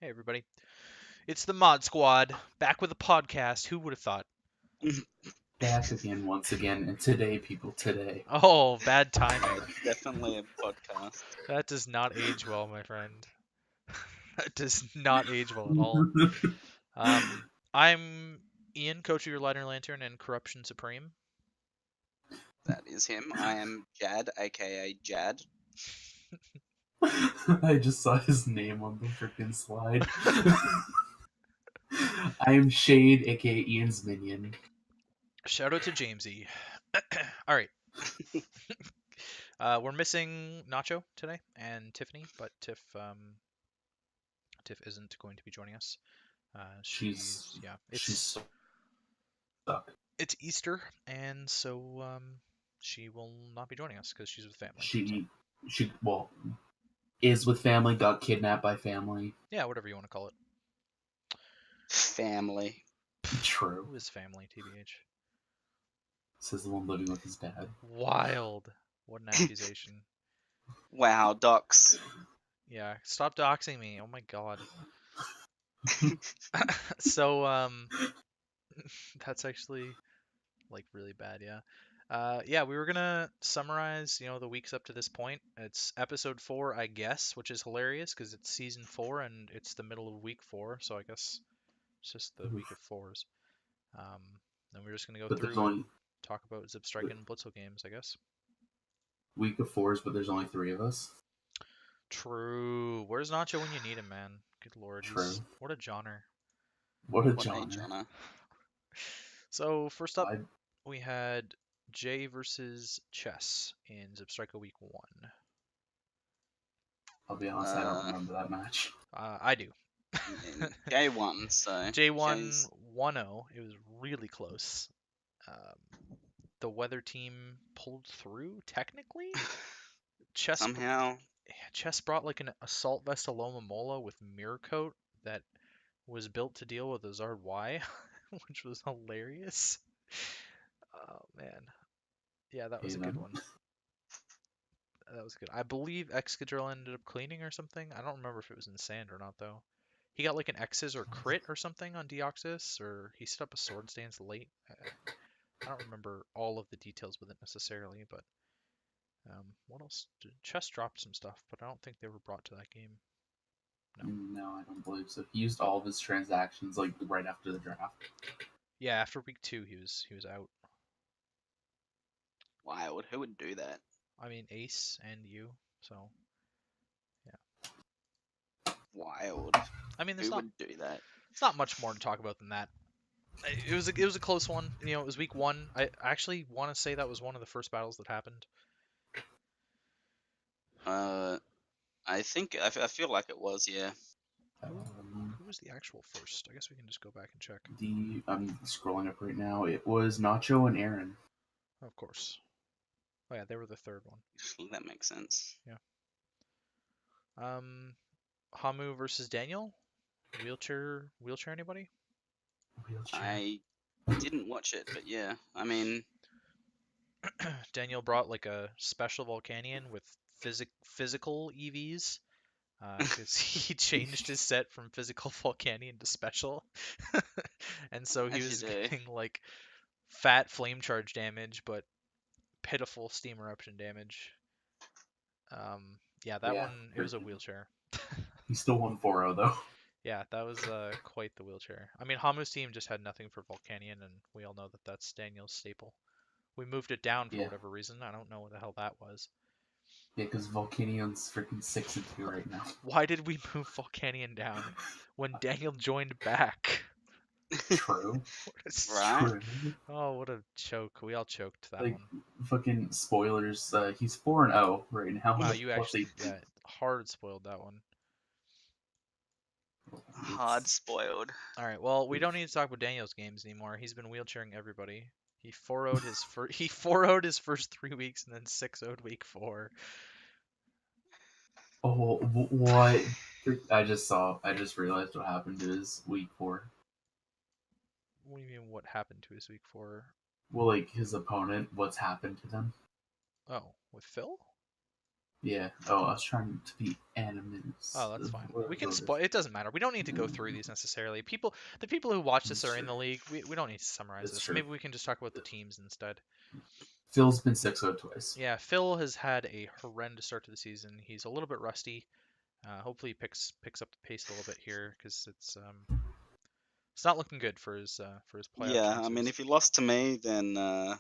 Hey everybody, it's the Mod Squad back with a podcast. Who would have thought? Back again once again, and today, people, today. Oh, bad timing. Definitely a podcast. That does not age well, my friend. That does not age well at all. I'm Ian, coach of your Lighter Lantern and Corruption Supreme. That is him. I am Jad, aka Jad. I just saw his name on the freaking slide. I am Shade, aka Ian's minion. Shout out to Jamesy. All right. We're missing Nacho today and Tiffany, but Tiff isn't going to be joining us. She's It's stuck. It's Easter, and so she will not be joining us because she's with family. She is with family. Got kidnapped by family. Yeah, whatever you want to call it. Family. True. Who is family, TBH? Says the one living with his dad. Wild. What an accusation. Wow, docs. Yeah, stop doxing me. Oh my god. So, that's actually, like, really bad, yeah. Yeah, we were gonna summarize, the weeks up to this point. It's episode 4, I guess, which is hilarious because it's season 4 and it's the middle of week 4, so I guess it's just the week of 4s. And we're just gonna go through and talk about Zebstrika and Blitzle games, I guess. Week of 4s, but there's only 3 of us. True. Where's Nacho when you need him, man? Good lord. True. What a joner. What a genre. So, first up, we had Jay versus Chess in Zebstrika week 1. I'll be honest, I don't remember that match. I do. Jay won, so... Jay won 1-0. It was really close. The weather team pulled through, technically? Somehow. Chess brought like an assault vest Aloma Mola with mirror coat that was built to deal with a Zard Y, which was hilarious. Oh man, yeah, that was a good one. That was good. I believe Excadrill ended up cleaning or something. I don't remember if it was in sand or not though. He got like an X's or crit or something on Deoxys, or he set up a sword stance late. I don't remember all of the details with it necessarily, but what else? Chess dropped some stuff, but I don't think they were brought to that game. No, I don't believe so. He used all of his transactions like right after the draft. Yeah, after week 2, he was out. Wild. Who would do that? I mean, Ace and you, so yeah. Wild. I mean, who would do that? It's not much more to talk about than that. It was a close one. It was week 1. I actually want to say that was one of the first battles that happened. I feel like it was, yeah. Who was the actual first? I guess we can just go back and check. I'm scrolling up right now. It was Nacho and Aaron. Of course. Oh yeah, they were the third one. That makes sense. Yeah. Hamu versus Daniel. Wheelchair anybody? Wheelchair. I didn't watch it, but yeah. I mean, Daniel brought like a special Volcanion with physical EVs. Because he changed his set from physical Volcanion to special. And so he was getting like fat flame charge damage, but pitiful steam eruption damage. Yeah, that one, it was a wheelchair. He still won 4-0 though. Yeah, that was quite the wheelchair. I mean, Hamu's team just had nothing for Volcanion, and we all know that that's Daniel's staple. We moved it down for whatever reason. I don't know what the hell that was. Yeah, because Volcanion's freaking 6-2 right now. Why did we move Volcanion down when Daniel joined back? True. Right? True. Oh, what a choke. We all choked that one. Fucking spoilers. He's 4-0 right now. Wow, you actually hard spoiled that one. Hard spoiled. Alright, well, we don't need to talk about Daniel's games anymore. He's been wheelchairing everybody. He 4-0'd his first 3 weeks and then 6-0'd week 4. Oh, what? I just realized what happened to his week 4. What do you mean, what happened to his week 4? Well, like, his opponent, what's happened to them? Oh, with Phil? Yeah. Oh, I was trying to be animus. Oh, that's fine. We can Whatever it spoil. is. It doesn't matter. We don't need to go through these necessarily. The people who watch this That's are in true. the league. We don't need to summarize That's this. true. Maybe we can just talk about the teams instead. Phil's been 6-0 twice. Yeah, Phil has had a horrendous start to the season. He's a little bit rusty. Hopefully, he picks up the pace a little bit here because it's not looking good for his playoff Yeah, I mean, chances. if he lost to me, then And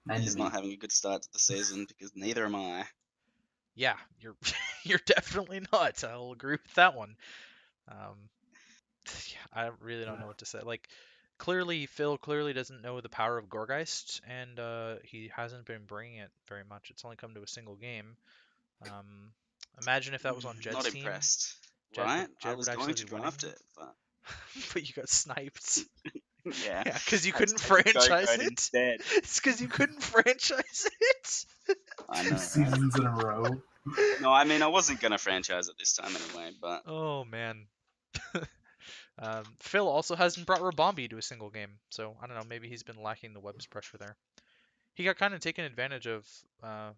to he's me. not having a good start to the season because neither am I. Yeah, you're you're definitely not. I'll agree with that one. Um, I really don't know what to say. Like, Phil clearly doesn't know the power of Gorgeist, and he hasn't been bringing it very much. It's only come to a single game. Um, Imagine if that was on Not Jed's team. impressed, right? I Jed would was going actually to be winning, draft it, but but you got sniped. yeah, Yeah, because you I had to couldn't take the franchise Go-Goat it. instead. It's because you couldn't franchise it. I know, 2 right? seasons in a row. No, I mean, I wasn't gonna franchise it this time anyway, but Oh man. Phil also hasn't brought Rabombi to a single game, so I don't know. Maybe he's been lacking the web's pressure there. He got kind of taken advantage of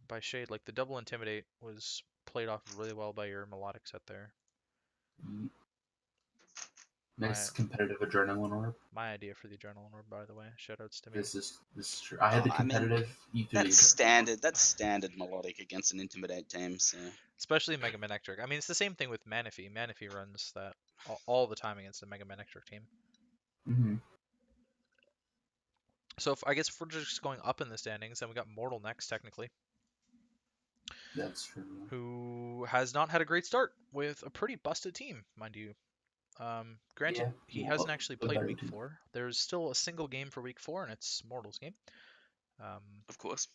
by Shade. Like the double intimidate was played off really well by your melodic set there. My Nice competitive adrenaline orb. my idea for the adrenaline orb, by the way. Shoutouts to me. This is true. I had the I mean, competitive E3 that's adrenaline standard. orb. That's standard melodic against an intimidate team. So Especially Mega Manectric. I mean, it's the same thing with Manaphy. Manaphy runs that all the time against the Mega Manectric team. Mm-hmm. So I guess if we're just going up in the standings, then we got Mortal next, technically, That's true. who has not had a great start with a pretty busted team, mind you. Granted, Yeah. he Well, hasn't actually a played better Week team. 4. There's still a single game for Week 4, and it's Mortal's game. of course,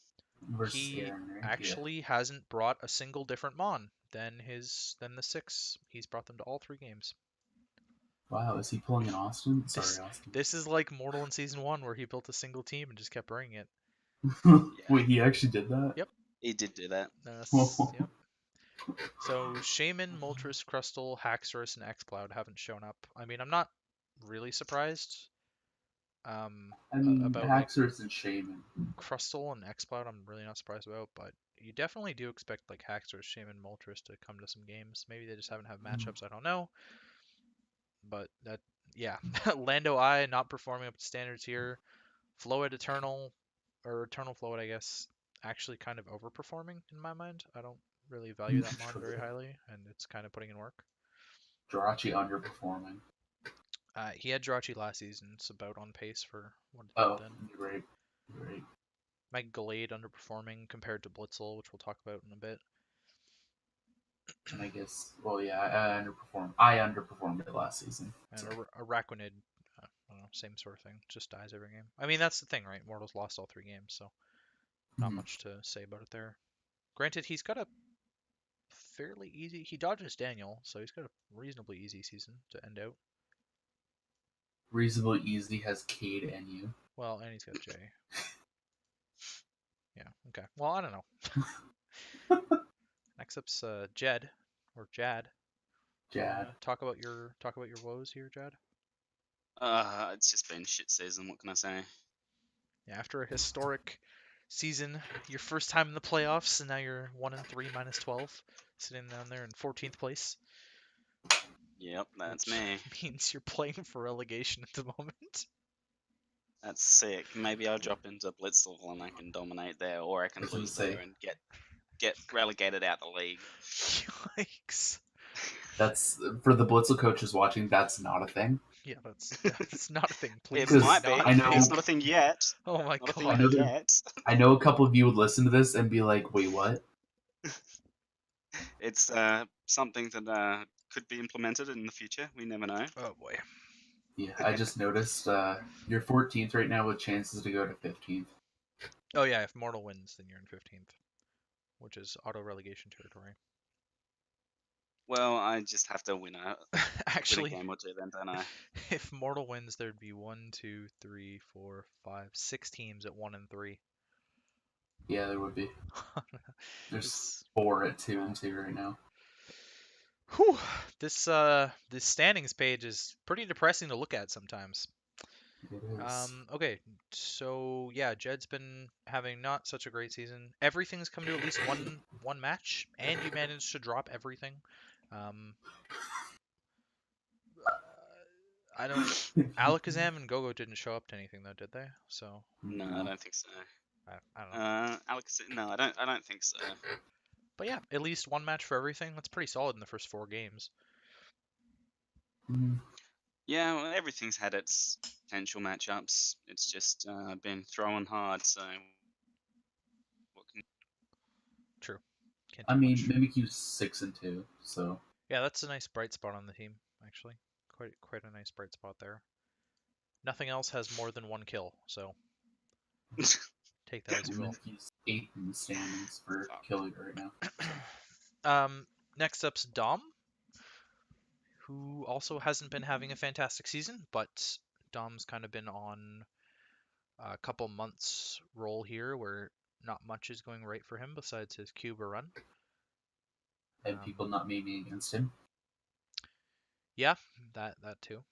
Versus He Aaron, right? actually hasn't brought a single different Mon than the 6. He's brought them to all 3 games. Yeah. Wow, is he pulling in Austin? Sorry, This Austin. this is like Mortal in Season 1, where he built a single team and just kept bringing it. yeah, Wait, he actually did that? Yep. he did do that. Yep. So Shaman, Moltres, Crustle, Haxorus, and Xcloud haven't shown up. I mean, I'm not really surprised I mean, about like Haxorus and Shaman. Crustle and Xcloud. I'm really not surprised about, but you definitely do expect like Haxorus, Shaman, Moltres to come to some games. Maybe they just haven't had matchups. I don't know, but that yeah, Lando I not performing up to standards here. Floet Eternal or Eternal Floet, I guess, actually kind of overperforming in my mind. I don't really value that mon very highly, and it's kind of putting in work. Jirachi underperforming. He had Jirachi last season. It's about on pace for what it Oh, did then. you're right. You're right. Meg Glade underperforming compared to Blitzle, which we'll talk about in a bit. And I guess, well, yeah, I underperformed it last season. And So. Araquanid, I don't know, same sort of thing. Just dies every game. I mean, that's the thing, right? Mortal's lost all 3 games, so not much to say about it there. Granted, he's got a fairly easy. He dodges Daniel, so he's got a reasonably easy season to end out. Reasonably easy has Cade and you. Well, and he's got Jay. Yeah. Okay. Well, I don't know. Next up's Jed or Jad. Jad. Talk about your woes here, Jad. It's just been shit season. What can I say? Yeah, after a historic season, your first time in the playoffs, and now you're 1-3 minus 12, sitting down there in 14th place. Yep, that's which me. means you're playing for relegation at the moment. That's sick. Maybe I'll drop into Blitzle and I can dominate there, or I can I was gonna lose say- there and get relegated out the league. Yikes. That's for the Blitzle coaches watching. That's not a thing. Yeah, that's not a thing. Please. It Because might be. I know- It's not a thing yet. Oh my Not a god. thing know that- yet. I know a couple of you would listen to this and be like, "Wait, what?" It's something that could be implemented in the future. We never know. Oh boy. Yeah, I just noticed you're 14th right now with chances to go to 15th. Oh yeah, if Mortal wins, then you're in 15th, which is auto relegation territory. Well, I just have to win a Actually, game or two, then, don't I? if Mortal wins, there'd be 1, 2, 3, 4, 5, 6 teams at 1-3. Yeah, there would be. There's This, 4 at 2-2 right now. whew, this standings page is pretty depressing to look at sometimes. It is. Okay, so yeah, Jed's been having not such a great season. Everything's come to at least one match, and you managed to drop everything. Um, I don't. Alakazam and Gogo didn't show up to anything though, did they? So No, I No. don't think so. I don't know. Alex, no, I don't think so. But yeah, at least one match for everything. That's pretty solid in the first 4 games. Mm, Yeah, well, everything's had its potential matchups. It's just been thrown hard. So what can True. Can't I do mean, much. Mimikyu's 6-2, so Yeah, that's a nice bright spot on the team, actually. Quite a nice bright spot there. Nothing else has more than 1 kill, so take that as you will. Mimikyu's 8th in the standings for fuck? kill leader right now. Next up's Dom, who also hasn't been having a fantastic season, but Dom's kind of been on a couple months roll here where not much is going right for him besides his Cuba run. And people not memeing against him. Yeah, that too.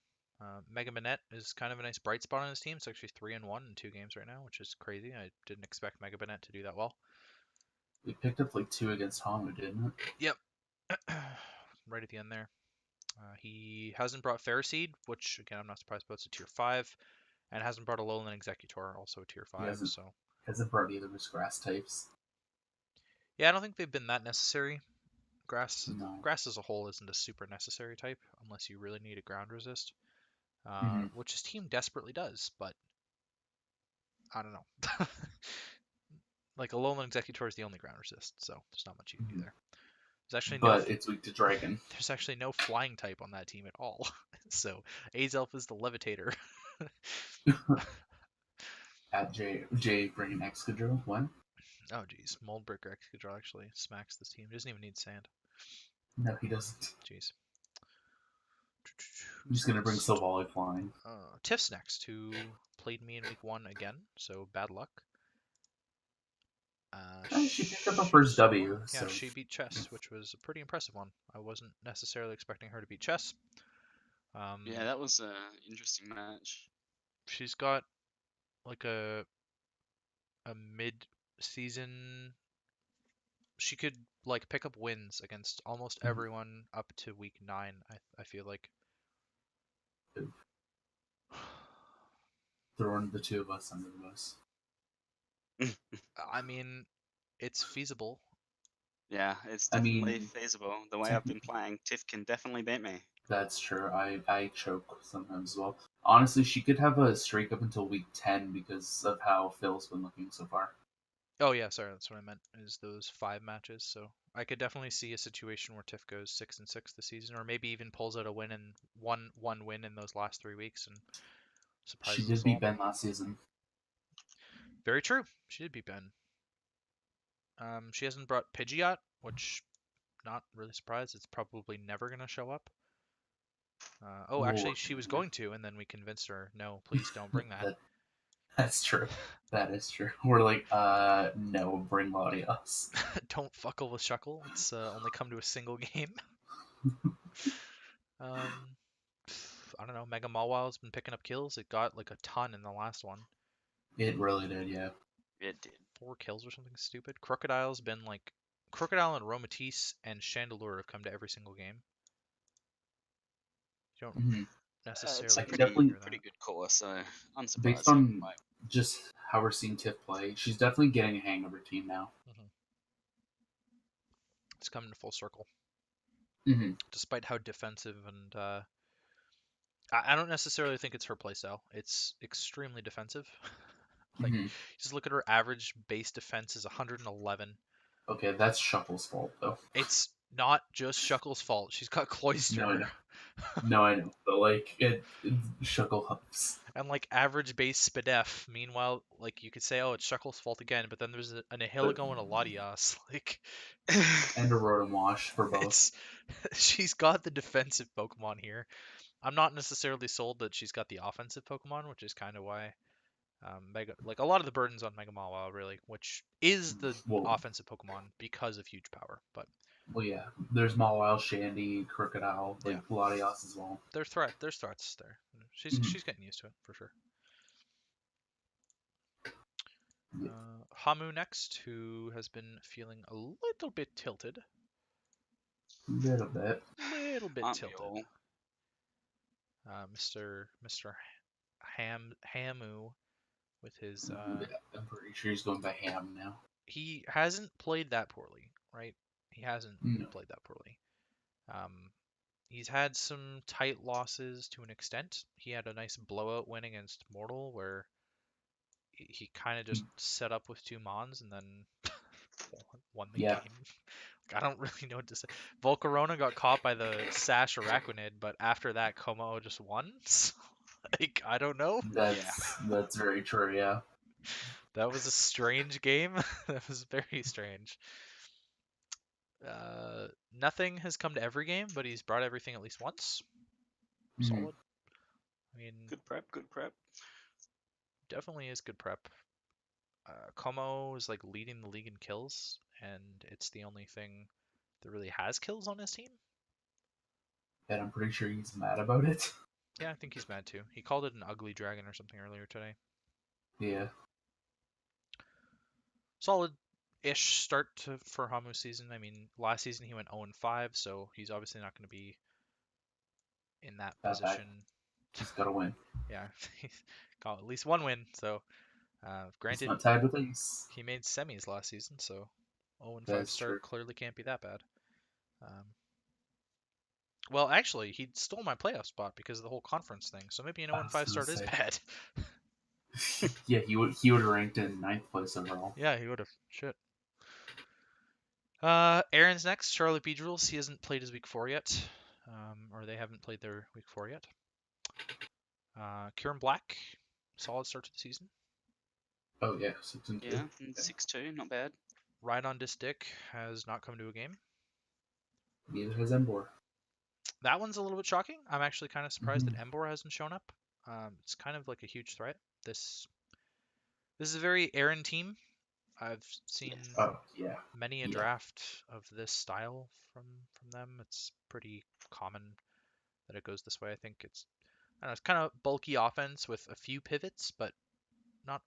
Mega Manette is kind of a nice bright spot on his team. It's actually 3-1 in 2 games right now, which is crazy. I didn't expect Mega Manette to do that well. We picked up like 2 against Hamu, didn't it? Yep. Right at the end there. He hasn't brought Ferroseed, which again I'm not surprised about. It's a tier 5, and hasn't brought a Alolan Executor, also a tier He 5. So hasn't brought either of his grass types. yeah, I don't think they've been that necessary. Grass No. grass as a whole isn't a super necessary type unless you really need a ground resist, Mm-hmm. which his team desperately does. But I don't know. Like Alolan Executor is the only ground resist, so there's not much you can do Mm-hmm. there. But it's weak to Dragon. There's actually no flying type on that team at all. So Azelf is the Levitator. At J bringing Excadrill. When? Oh geez, Moldbreaker Excadrill actually smacks this team. Doesn't even need sand. No, he doesn't. Jeez. He's Who's gonna bring next? Silvally flying. Tiff's next, who played me in week 1 again, so bad luck. She picked up her first W. Yeah, So she beat Chess, which was a pretty impressive one. I wasn't necessarily expecting her to beat Chess. Yeah, that was an interesting match. She's got like a mid-season. She could like pick up wins against almost everyone up to week 9. I feel like. throwing the two of us under the bus. I mean, it's feasible. Yeah, it's I definitely mean, feasible. The way I've been playing, Tiff can definitely beat me. That's true. I choke sometimes as well. Honestly, she could have a streak up until week 10 because of how Phil's been looking so far. Oh yeah, sorry, that's what I meant. Is those 5 matches? So I could definitely see a situation where Tiff goes 6-6 this season, or maybe even pulls out a win and one win in those last 3 weeks and She surprises did us beat all. Ben last season. Very true. She did beat Ben. She hasn't brought Pidgeot, which not really surprised. It's probably never gonna show up. Actually, she was going to, and then we convinced her, no, please don't bring that. That's true. That is true. We're like, no, bring Latias. Don't fuckle with Shuckle. It's only come to a single game. I don't know. Mega Mawile been picking up kills. It got like a ton in the last one. It really did, yeah. It did. 4 kills or something stupid. Crocodile's been like Crocodile and Aromatisse and Chandelure have come to every single game. You don't Mm-hmm. necessarily It's a I can need to definitely- hear pretty that. good core, so unsurprising. Based on just how we're seeing Tiff play, she's definitely getting a hang of her team now. It's coming to full circle. Mm-hmm. Despite how defensive and I don't necessarily think it's her playstyle. It's extremely defensive. Like, Mm-hmm. just look at her average base defense is 111. Okay, that's Shuffle's fault, though. It's not just Shuckle's fault. She's got Cloyster. No, I know. No, I know. But, like, it Shuckle helps. And, like, average base Spadef. Meanwhile, like, you could say, oh, it's Shuckle's fault again, but then there's an Ahiligo and a Latias. Like, And a Rotom Wash for both. she's got the defensive Pokemon here. I'm not necessarily sold that she's got the offensive Pokemon, which is kind of why a lot of the burden's on Mega Mawile, really, which is the offensive Pokemon because of huge power. But well, yeah, there's Mawile, Shandy, Crocodile, like Latias as well. There's threats there. She's getting used to it for sure. Yeah. Hamu next, who has been feeling a little bit tilted. A little bit. Little bit Aren't we tilted. all? Mr. Hamu with his I'm pretty sure he's going by Ham now. he hasn't played that poorly, right? He hasn't No. played that poorly. He's had some tight losses to an extent. He had a nice blowout win against Mortal where he kind of just set up with two Mons and then won the Yeah, game. I don't really know what to say. Volcarona got caught by the Sash Araquanid, but after that, Como just won. So, like, I don't know. Yeah. that's very true. Yeah. That was a strange game. That was very strange. Nothing has come to every game, but he's brought everything at least once. Mhm. Solid. I mean, Good prep. Good prep. definitely is good prep. Como is like leading the league in kills, and it's the only thing that really has kills on his team. And I'm pretty sure he's mad about it. Yeah, I think he's mad too. He called it an ugly dragon or something earlier today. Yeah. Solid-ish start for Hamu's season. I mean, last season he went 0-5, so he's obviously not going to be in that That bad. position. He's got to win. Yeah, he's got at least one win. So, He's granted, not tied with Ace. he made semis last season, so 0-5 That's start true. clearly can't be that bad. Um, well, actually, he stole my playoff spot because of the whole conference thing. So maybe an I was 0-5 gonna start is say. bad. Yeah, he would have ranked in 9th place overall. Yeah, he would have. Shit. Aaron's next. Charlotte Beedrills. He hasn't played his week 4 yet, or they haven't played their week 4 yet. Kieran Black, solid start to the season. Oh yeah, 6-2. Yeah. And 6-2. Not bad. Ride on Dick has not come to a game. Neither has Embor. That one's a little bit shocking. I'm actually kind of surprised Mhm. that Embor hasn't shown up. It's kind of like a huge threat. This is a very Aaron team. I've seen Yes. Oh yeah. many a Yeah. draft of this style from them. It's pretty common that it goes this way. I think it's I don't know, it's kind of bulky offense with a few pivots, but not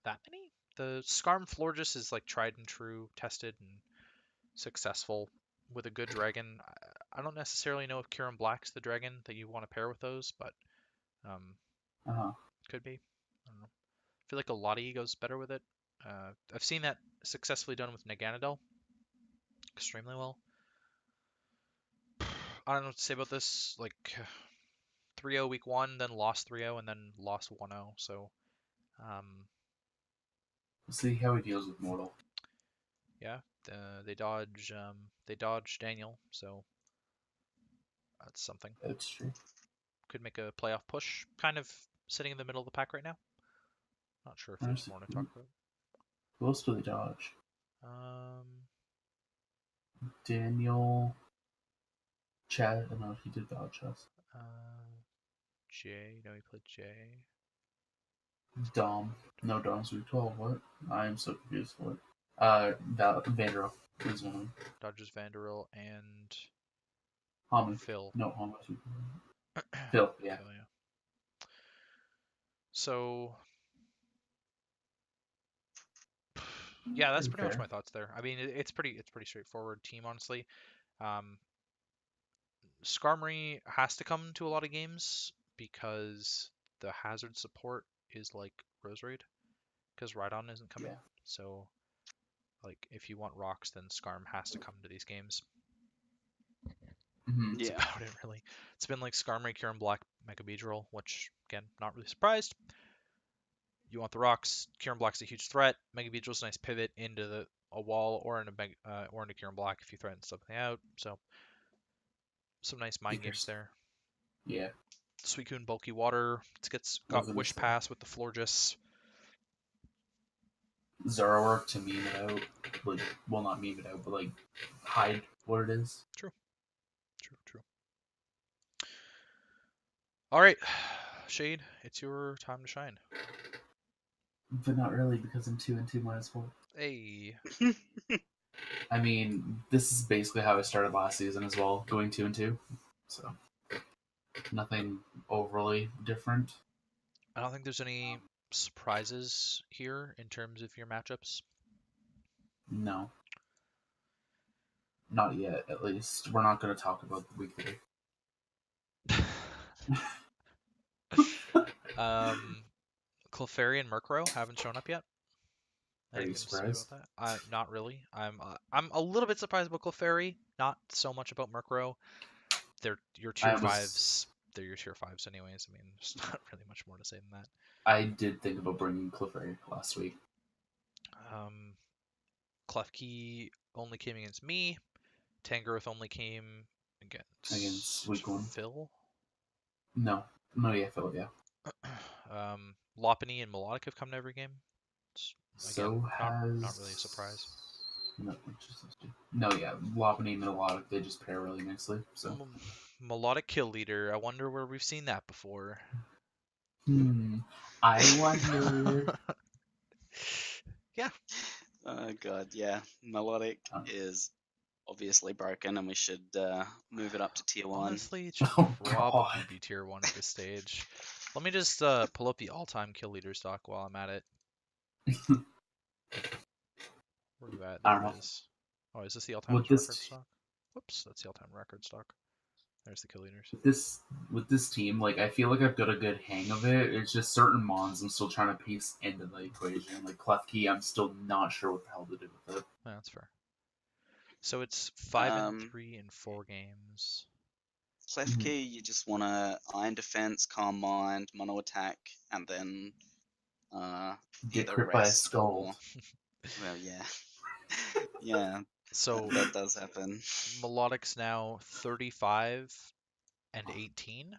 that many. The Skarm Florges is like tried and true, tested and successful with a good dragon. I don't necessarily know if Kieran Black's the dragon that you want to pair with those, but um, Uh-huh. could be. I don't know. I feel like a Lottie goes better with it. I've seen that successfully done with Naganadel extremely well. I don't know what to say about this. Like 3-0 week 1, then lost 3-0, and then lost 1-0. So, um, We'll see how he deals with Mortal. yeah, they dodge Daniel, so that's something. That's true. Could make a playoff push. Kind of sitting in the middle of the pack right now. Not sure if there's Honestly, more to talk about. who else do they dodge? Um, Daniel. Chad. No, he did dodge us. Jay. No, he played Jay. Dom. No, Dom's week 12. What? I am so confused. What? Vandero is one of them. Dodgers Vanderbilt and Hammond. Phil. No, Hammond. Phil, yeah. Phil, yeah. So, yeah, that's pretty much my thoughts there. I mean, it's pretty straightforward team, honestly. Um, Skarmory has to come to a lot of games because the hazard support is like Rose Raid because Rhydon isn't coming. Yeah. So, like, if you want rocks, then Skarm has to come to these games. Mm-hmm. That's Yeah. about it, really. It's been like Skarmory, Kieran Black, Mega Beedrill, which, again, not really surprised. You want the rocks. Kieran Black's a huge threat. Mega Beedrill's a nice pivot into a wall or into Kieran Black if you threaten something out. So, some nice mind games there. Yeah. Suicune bulky water. It's got Wish Pass with the Florges. Zoroark to meme it out. Like, well, not meme it out, but like hide what it is. True. All right, Shade, it's your time to shine. But not really because I'm 2-2 -4. Hey. I mean, this is basically how I started last season as well, going 2-2. So nothing overly different. I don't think there's any surprises here in terms of your matchups? No, not yet. At least we're not going to talk about the week 3. Clefairy and Murkrow haven't shown up yet. Are you Anything to say about surprised? that? Not really. I'm a little bit surprised about Clefairy, not so much about Murkrow. They're your tier I was. fives. They're your tier fives anyways. I mean, there's not really much more to say than that. I did think about bringing Clefairy last week. Klefki only came against me. Tangrowth only came Against against week 1. Phil. No, yeah, Phil, yeah. Lopunny and Melodic have come to every game. Again, So not has really a surprise. no, yeah. Lopunny and Melodic, they just pair really nicely. So Melodic Kill Leader. I wonder where we've seen that before. I wonder. Yeah. Oh god, yeah. Melodic Um, is obviously broken, and we should move it up to tier 1. Honestly, it should oh probably God. be tier 1 at this stage. Let me just pull up the all-time kill leader stock while I'm at it. Where are you at? I There don't it know. is. Oh, is this the all-time With record this stock? Whoops, that's the all-time record stock. There's the kill leaders. with this team, like I feel like I've got a good hang of it. It's just certain mons I'm still trying to piece into the equation. Like Klefki, I'm still not sure what the hell to do with it. Yeah, that's fair. So it's 5 and Um, 3 in 4 games. Klefki, you just want to Iron Defense, Calm Mind, Mono Attack, and then Get either crit by a Rest skull. or... Well, yeah. Yeah, So that does happen. Melodic's now 35 and 18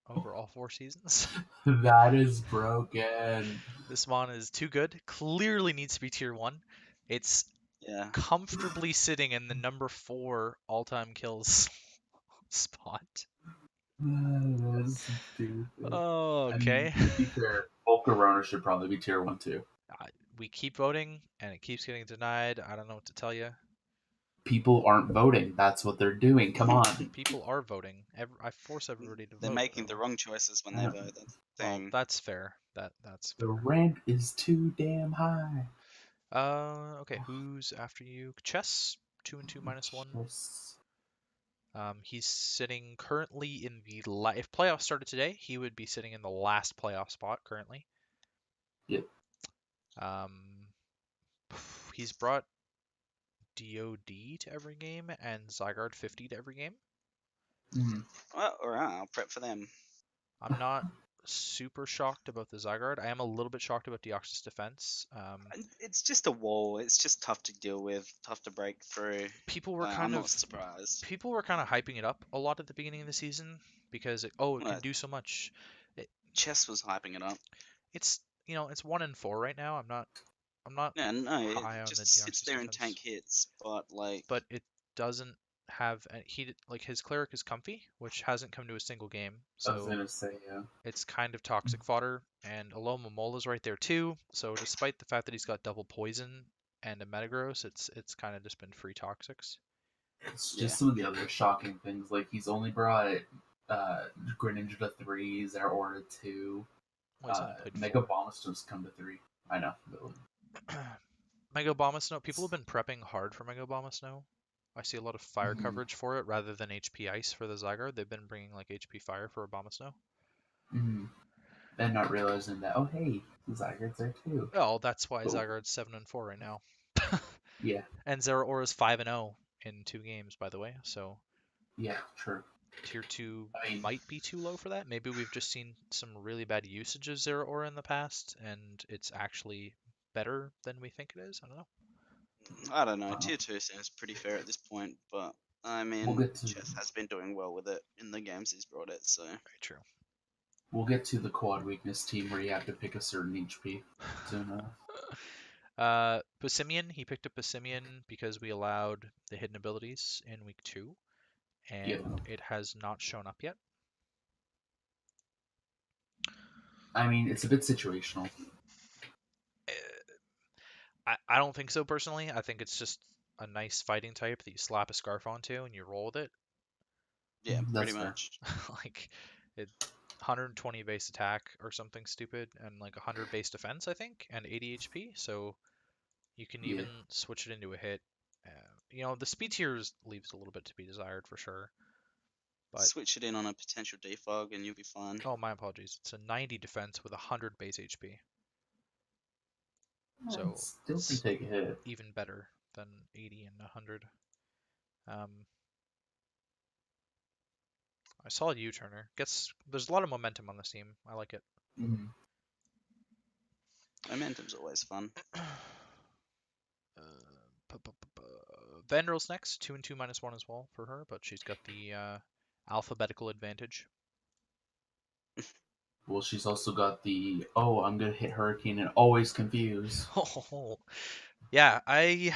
over all 4 seasons. That is broken. This mon is too good. Clearly needs to be tier 1. It's Yeah. comfortably sitting in the number 4 all-time kills spot. That's stupid. Oh, I mean, okay. to be fair, Volcarona should probably be tier 1 too. We keep voting and it keeps getting denied. I don't know what to tell you. People aren't voting. That's what they're doing. Come on. People are voting. I force everybody to They're vote. making the wrong choices when they Uh, vote. That's the Well, thing. that's fair. That's The fair. rent is too damn high. Okay, who's after you? Chess, 2 and 2 minus 1. Yes. He's sitting currently in the if playoffs started today, he would be sitting in the last playoff spot currently. Yep. He's brought DOD to every game and Zygarde 50 to every game. Well, alright, I'll prep for them. I'm not super shocked about the Zygarde. I am a little bit shocked about Deoxys defense. It's just a wall. It's just tough to deal with, tough to break through. People were I'm not surprised. people were kind of hyping it up a lot at the beginning of the season because it can Well, do so much. Chess was hyping it up. It's it's 1 and 4 right now. I'm not Yeah, no, it high on the just sits Deoxys there and defense, tank hits, but like, but it doesn't have his cleric is comfy, which hasn't come to a single game. I was So gonna say, yeah. it's kind of toxic fodder, and Aloma Mola's right there too. So despite the fact that he's got double poison and a Metagross, it's kind of just been free toxics. It's just Yeah. some of the other shocking things. Like he's only brought Greninja to 3, Zeraora to 2. Well, he's only played Mega 4. Bombstone's come to 3. I know. Mega Bombasnow. People have been prepping hard for Mega Bombasnow. I see a lot of fire coverage for it rather than HP Ice for the Zygarde. They've been bringing like HP Fire for a Bombasnow. And not realizing that, oh hey, Zygarde's there too. Oh, that's why But, Zygarde's 7 and 4 right now. yeah. And Zeraora's 5 and 0 in 2 games, by the way. So Yeah, true. tier 2 I mean, might be too low for that. Maybe we've just seen some really bad usage of Zeraora in the past, and it's actually better than we think it is. I don't know. I don't know. Tier 2 sounds pretty fair at this point, but I mean, get to- Chess has been doing well with it in the games he's brought it, so. Very true. We'll get to the quad weakness team where you have to pick a certain HP soon enough. Passimian, he picked up Passimian because we allowed the hidden abilities in week 2, and it has not shown up yet. I mean, it's a bit situational. I don't think so personally. I think it's just a nice fighting type that you slap a scarf onto and you roll with it. Yeah, That's pretty fair. much. Like it 120 base attack or something stupid, and like 100 base defense, I think, and 80 HP. So you can Yeah. even switch it into a hit. The speed tiers leaves a little bit to be desired for sure. But Switch it in on a potential defog and you'll be fine. oh, my apologies. It's a 90 defense with 100 base HP. So I'd still it's take a hit. even better than 80 and 100. I saw a U-turner. There's a lot of momentum on this team. I like it. Mm-hmm. Momentum's always fun. Vandal's next, 2 and 2 -1 as well for her, but she's got the alphabetical advantage. Well, she's also got the I'm gonna hit Hurricane and always confuse. Oh, yeah, I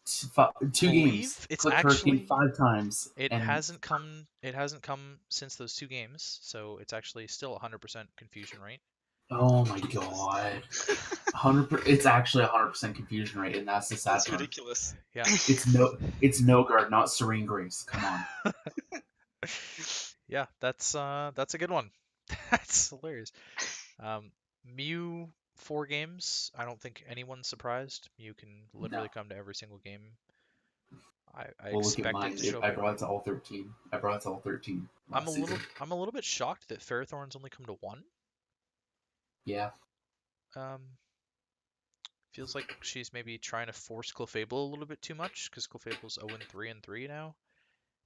Two games. believe it's Click Hurricane actually 5 times, it and hasn't come since those 2 games, so it's actually still 100% confusion rate. oh my god, 100. It's actually 100% confusion rate, and that's the sad That's part. ridiculous. Yeah. It's no guard, not Serene Grace. Come on. Yeah, that's a good one. That's hilarious. Mew 4 games. I don't think anyone's surprised. Mew can literally No. come to every single game. I Well, look at expect it mine. to show up I every brought game. it to all 13. I brought it to all 13 last season. I'm a little bit shocked that Ferrothorn's only come to 1. Yeah. Um, feels like she's maybe trying to force Clefable a little bit too much because Clefable's 0 and 3 and 3 now,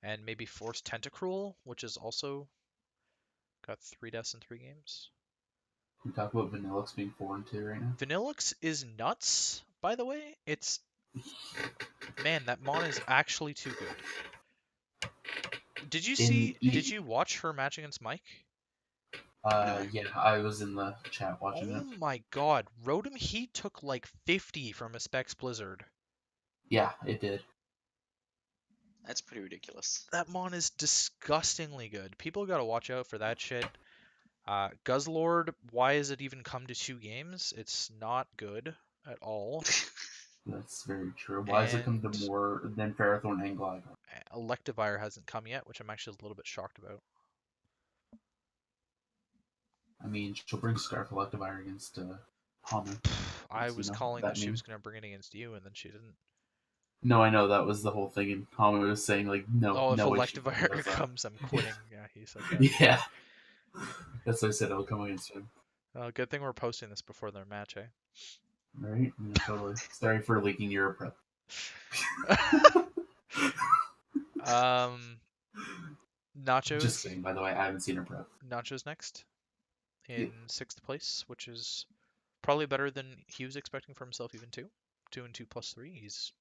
and maybe force Tentacruel, which is also got 3 deaths in 3 games. We talk about Vanillux being 4 and 2 right now. Vanillux is nuts, by the way. Man, that Mon is actually too good. Did you watch her match against Mike? No. Yeah, I was in the chat watching Oh it. my god, Rotom Heat took like 50 from a Specs Blizzard. Yeah, it did. That's pretty ridiculous. That Mon is disgustingly good. People gotta watch out for that shit. Guzzlord, why has it even come to 2 games? It's not good at all. That's very true. Why has it come to And more than Ferrothorn and Gligar? Electivire hasn't come yet, which I'm actually a little bit shocked about. I mean, she'll bring Scarf Electivire against Hana. I was calling that that she meme. was going to bring it against you, and then she didn't. No, I know that was the whole thing, and Hana was saying like, no, Oh, if no way she Electivire does that. comes, I'm quitting. Yeah, he said that. Yeah, that's what I said. I'll come against him. Good thing we're posting this before their match, eh? Right? Yeah, totally. Sorry for leaking your prep. Nachos. Just kidding. By the way, I haven't seen her prep. Nachos next in Yep. 6th place, which is probably better than he was expecting for himself even too. 2 and 2 plus 3. He's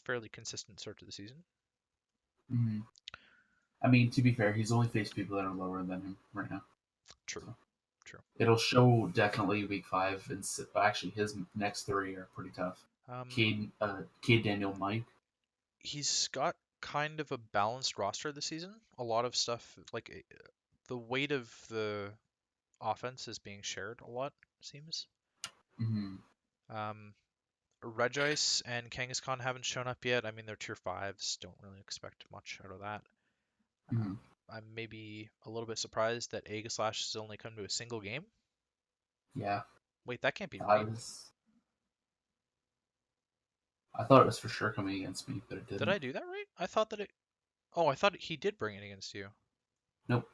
fairly consistent start to the season. Mm-hmm. I mean, to be fair, he's only faced people that are lower than him right now. True. So True. it'll show definitely week 5, and actually his next 3 are pretty tough. Cade, Daniel, Mike. He's got kind of a balanced roster this season. A lot of stuff, like the weight of the offense is being shared a lot, it seems. Mm-hmm. Regice and Kangaskhan haven't shown up yet. I mean, they're tier 5s. Don't really expect much out of that. Mm-hmm. I'm maybe a little bit surprised that Aegislash has only come to a single game. Yeah. Wait, that can't be right. I thought it was for sure coming against me, but it didn't. Did I do that right? I thought he did bring it against you. Nope.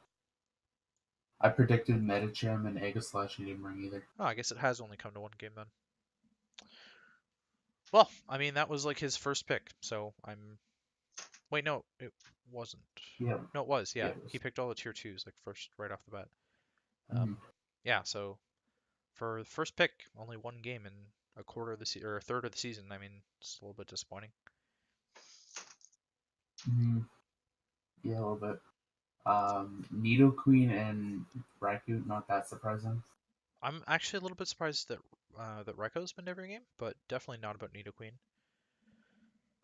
I predicted Medicham and Aegislash. He didn't bring either. Oh, I guess it has only come to 1 game then. Well, I mean, that was like his first pick, so I'm... Wait, no, it wasn't. Yeah. No, it was, yeah. it was. He picked all the tier 2s, like, first, right off the bat. Mm-hmm. Yeah, so for the first pick, only 1 game in a quarter of the or a third of the season. I mean, it's a little bit disappointing. Mm-hmm. Yeah, a little bit. Nidoqueen and Raikou, not that surprising. I'm actually a little bit surprised that that Raikou been every game, but definitely not about Nidoqueen.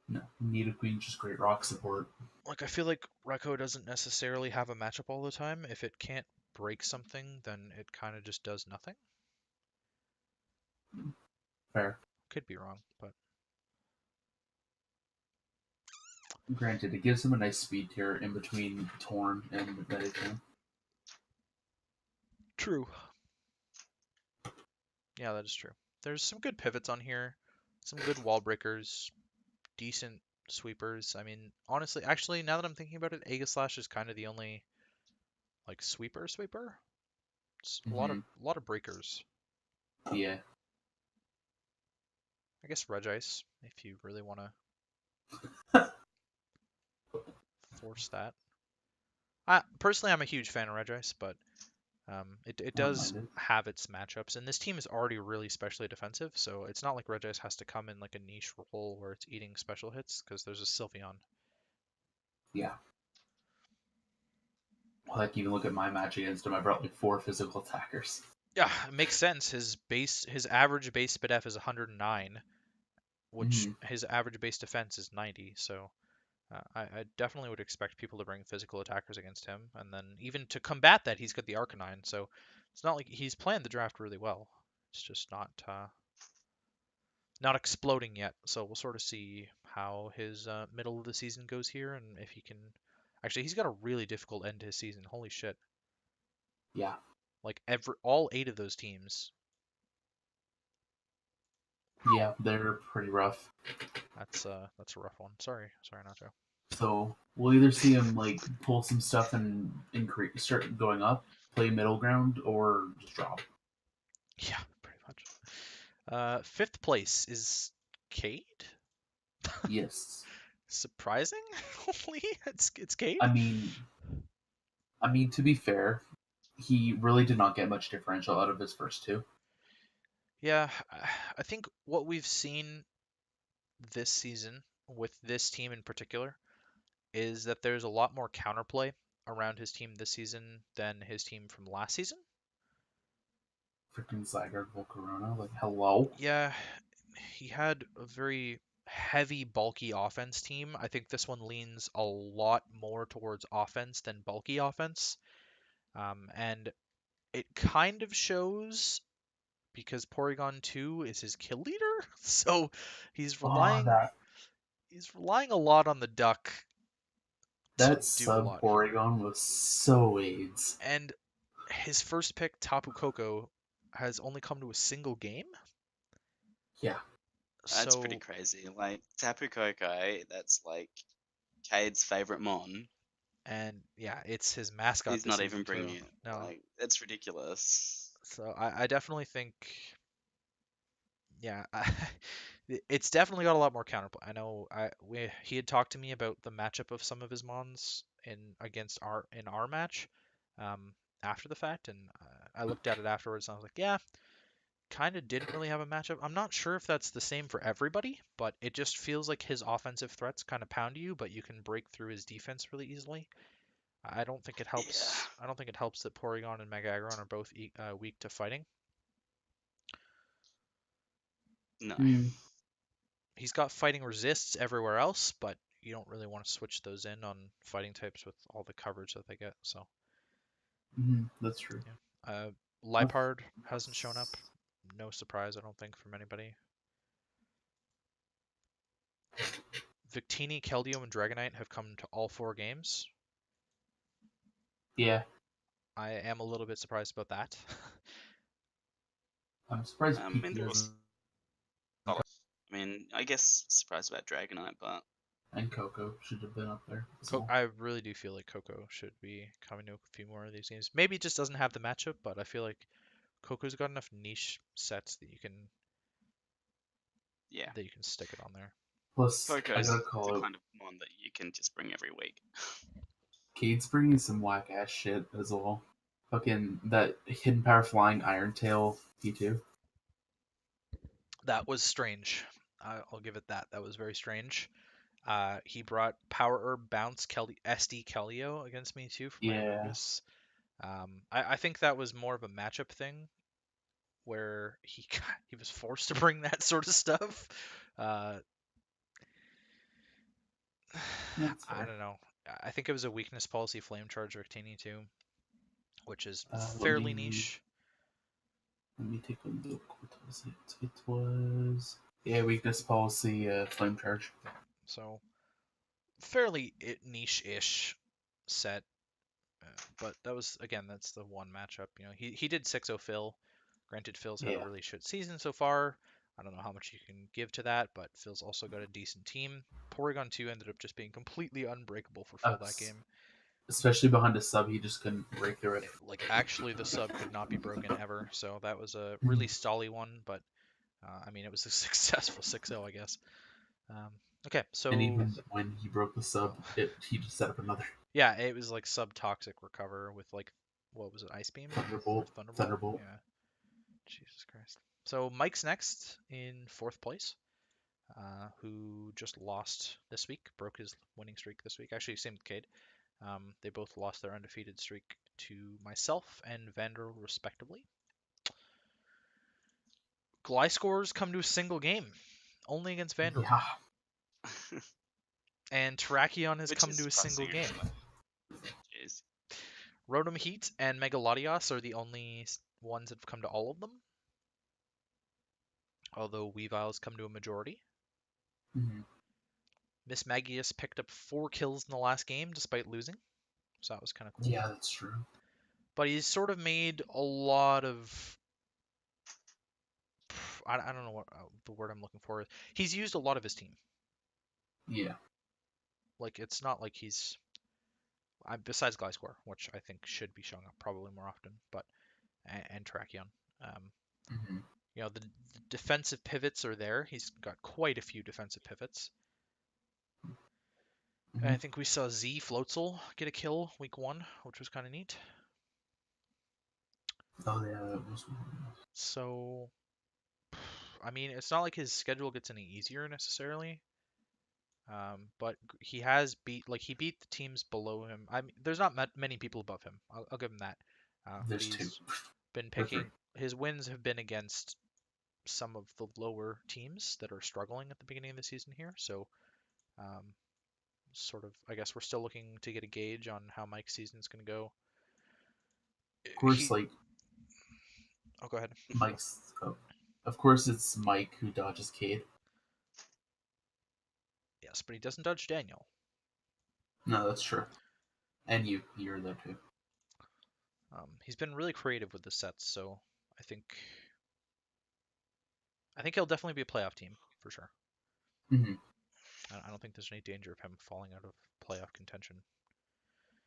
No, Nidoqueen just great rock support. Like, I feel like Raikou doesn't necessarily have a matchup all the time. If it can't break something, then it kind of just does nothing. Fair. Could be wrong, but Granted, it gives him a nice speed tier in between Torn and Medicham. True. Yeah, that is true. There's some good pivots on here, some good wall breakers, decent sweepers. I mean, honestly, actually, now that I'm thinking about it, Aegislash is kind of the only like sweeper. It's Hmm. a lot of breakers. Yeah. I guess Regice, if you really want to force that. Personally, I'm a huge fan of Regice, but it I don't does mind it. have its matchups, and this team is already really specially defensive, so it's not like Regice has to come in like a niche role where it's eating special hits because there's a Sylveon. Yeah. Like even look at my match against him. I brought like 4 physical attackers. Yeah, it makes sense. His average base speed F is 109, which Hmm. his average base defense is 90. So I definitely would expect people to bring physical attackers against him, and then even to combat that, he's got the Arcanine. So it's not like he's planned the draft really well. It's just not exploding yet. So we'll sort of see how his middle of the season goes here, and if he can. Actually, he's got a really difficult end to his season. Holy shit! Yeah. Like all 8 of those teams. Yeah, they're pretty rough. That's a rough one. Sorry, Nacho. So we'll either see him like pull some stuff and increase, start going up, play middle ground, or just drop. Yeah, pretty much. Fifth place is Cade. Yes. Surprising, only it's Cade. I mean, to be fair, he really did not get much differential out of his first two. Yeah, I think what we've seen this season with this team in particular is that there's a lot more counterplay around his team this season than his team from last season. Freaking Zygarde Volcarona, like hello. Yeah, he had a very heavy, bulky offense team. I think this one leans a lot more towards offense than bulky offense. And it kind of shows because Porygon 2 is his kill leader. So he's Oh, relying he's relying a lot on the duck to that do a sub lot here. Porygon was so AIDS. And his first pick, Tapu Koko, has only come to a single game. Yeah. That's pretty So, crazy. Like Tapu Koko, that's like Cade's favorite mon. and yeah, it's his mascot He's this not season even too. bringing it. No, Like that's ridiculous. so I definitely think, yeah, it's definitely got a lot more counterplay. I know he had talked to me about the matchup of some of his mons against our match, um, after the fact, and I looked at it afterwards and I was like, yeah, kind of didn't really have a matchup. I'm not sure if that's the same for everybody, but it just feels like his offensive threats kind of pound you, but you can break through his defense really easily. I don't think it Yeah. helps. I don't think it helps that Porygon and Mega Aggron are both weak to fighting. No. Mm, He's got fighting resists everywhere else, but you don't really want to switch those in on fighting types with all the coverage that they get. So that's true. yeah, That's, Liepard hasn't shown up. No surprise, I don't think, from anybody. Victini, Keldeo, and Dragonite have come to all 4 games. yeah. I am a little bit surprised about that. I'm surprised I mean, Piki they're all doesn't. solid. I mean, I guess surprised about Dragonite, but And Coco should have been up there as well. I really do feel like Coco should be coming to a few more of these games. Maybe it just doesn't have the matchup, but I feel like Coco's got enough niche sets that yeah, you can stick it on there. Plus, I Coco's gotta the call out kind of mon that you can just bring every week. Cade's bringing some whack ass shit as well. Fucking that hidden power flying Iron Tail P2. That was strange. I'll give it that. That was very strange. He brought Power Herb Bounce SD Kellio against me too for my Yeah. Amogus. I think that was more of a matchup thing where he was forced to bring that sort of stuff. Uh, That's I fair. don't know. I think it was a weakness policy flame charge Victini too, which is Let fairly me niche. take a look. What was it? It was weakness policy flame charge. So fairly niche-ish set. but that was again that's the one matchup. You know, he did 6-0 Phil. Granted, Phil's had a Yeah. really shit season so far. I don't know how much you can give to that, but Phil's also got a decent team. Porygon 2 ended up just being completely unbreakable for Phil that game. Especially behind a sub, he just couldn't break through it. Like actually, the sub could not be broken ever. So that was a Mm. really stally one, but I mean, it was a successful 6-0, I guess. Okay, And so even when he broke the sub, oh, he just set up another yeah, it was like sub toxic recover with like what was it, Ice Beam or Thunderbolt. Thunderbolt? Thunderbolt. Yeah, Jesus Christ. So Mike's next in fourth place, who just lost this week, broke his winning streak this week. Actually, same with Cade. They both lost their undefeated streak to myself and Vander, respectively. Gliscor's come to a single game, only against Vander. Yeah. And Terrakion has Which come is to a single surprising, game. actually. Jeez. Rotom Heat and Megalodios are the only ones that have come to all of them. Although Weavile's come to a majority. Mm-hmm. Miss Magius picked up 4 kills in the last game despite losing. So that was kind of cool. Yeah, that's true. But he's sort of made a lot of... I don't know what the word I'm looking for is. He's used a lot of his team. Yeah. Like, it's not like he's... besides Gliscor, which I think should be showing up probably more often, but and Terrakion. Mm-hmm. You know, the defensive pivots are there. He's got quite a few defensive pivots. And Mm-hmm. I think we saw Z Floatzel get a kill week 1, which was kind of neat. Oh yeah, that was. So, I mean, it's not like his schedule gets any easier necessarily. But he has he beat the teams below him. I mean, there's not many people above him. I'll give him that. But There's two he's been or three. picking. His wins have been against some of the lower teams that are struggling at the beginning of the season here. So, um, sort of, I guess we're still looking to get a gauge on how Mike's season is going to go. Of course, He. like Oh, go ahead. Mike's. Oh, of course, it's Mike who dodges Cade. Yes, but he doesn't dodge Daniel. No, that's true. And you're there too. He's been really creative with the sets, so I think he'll definitely be a playoff team for sure. Mm-hmm. I don't think there's any danger of him falling out of playoff contention.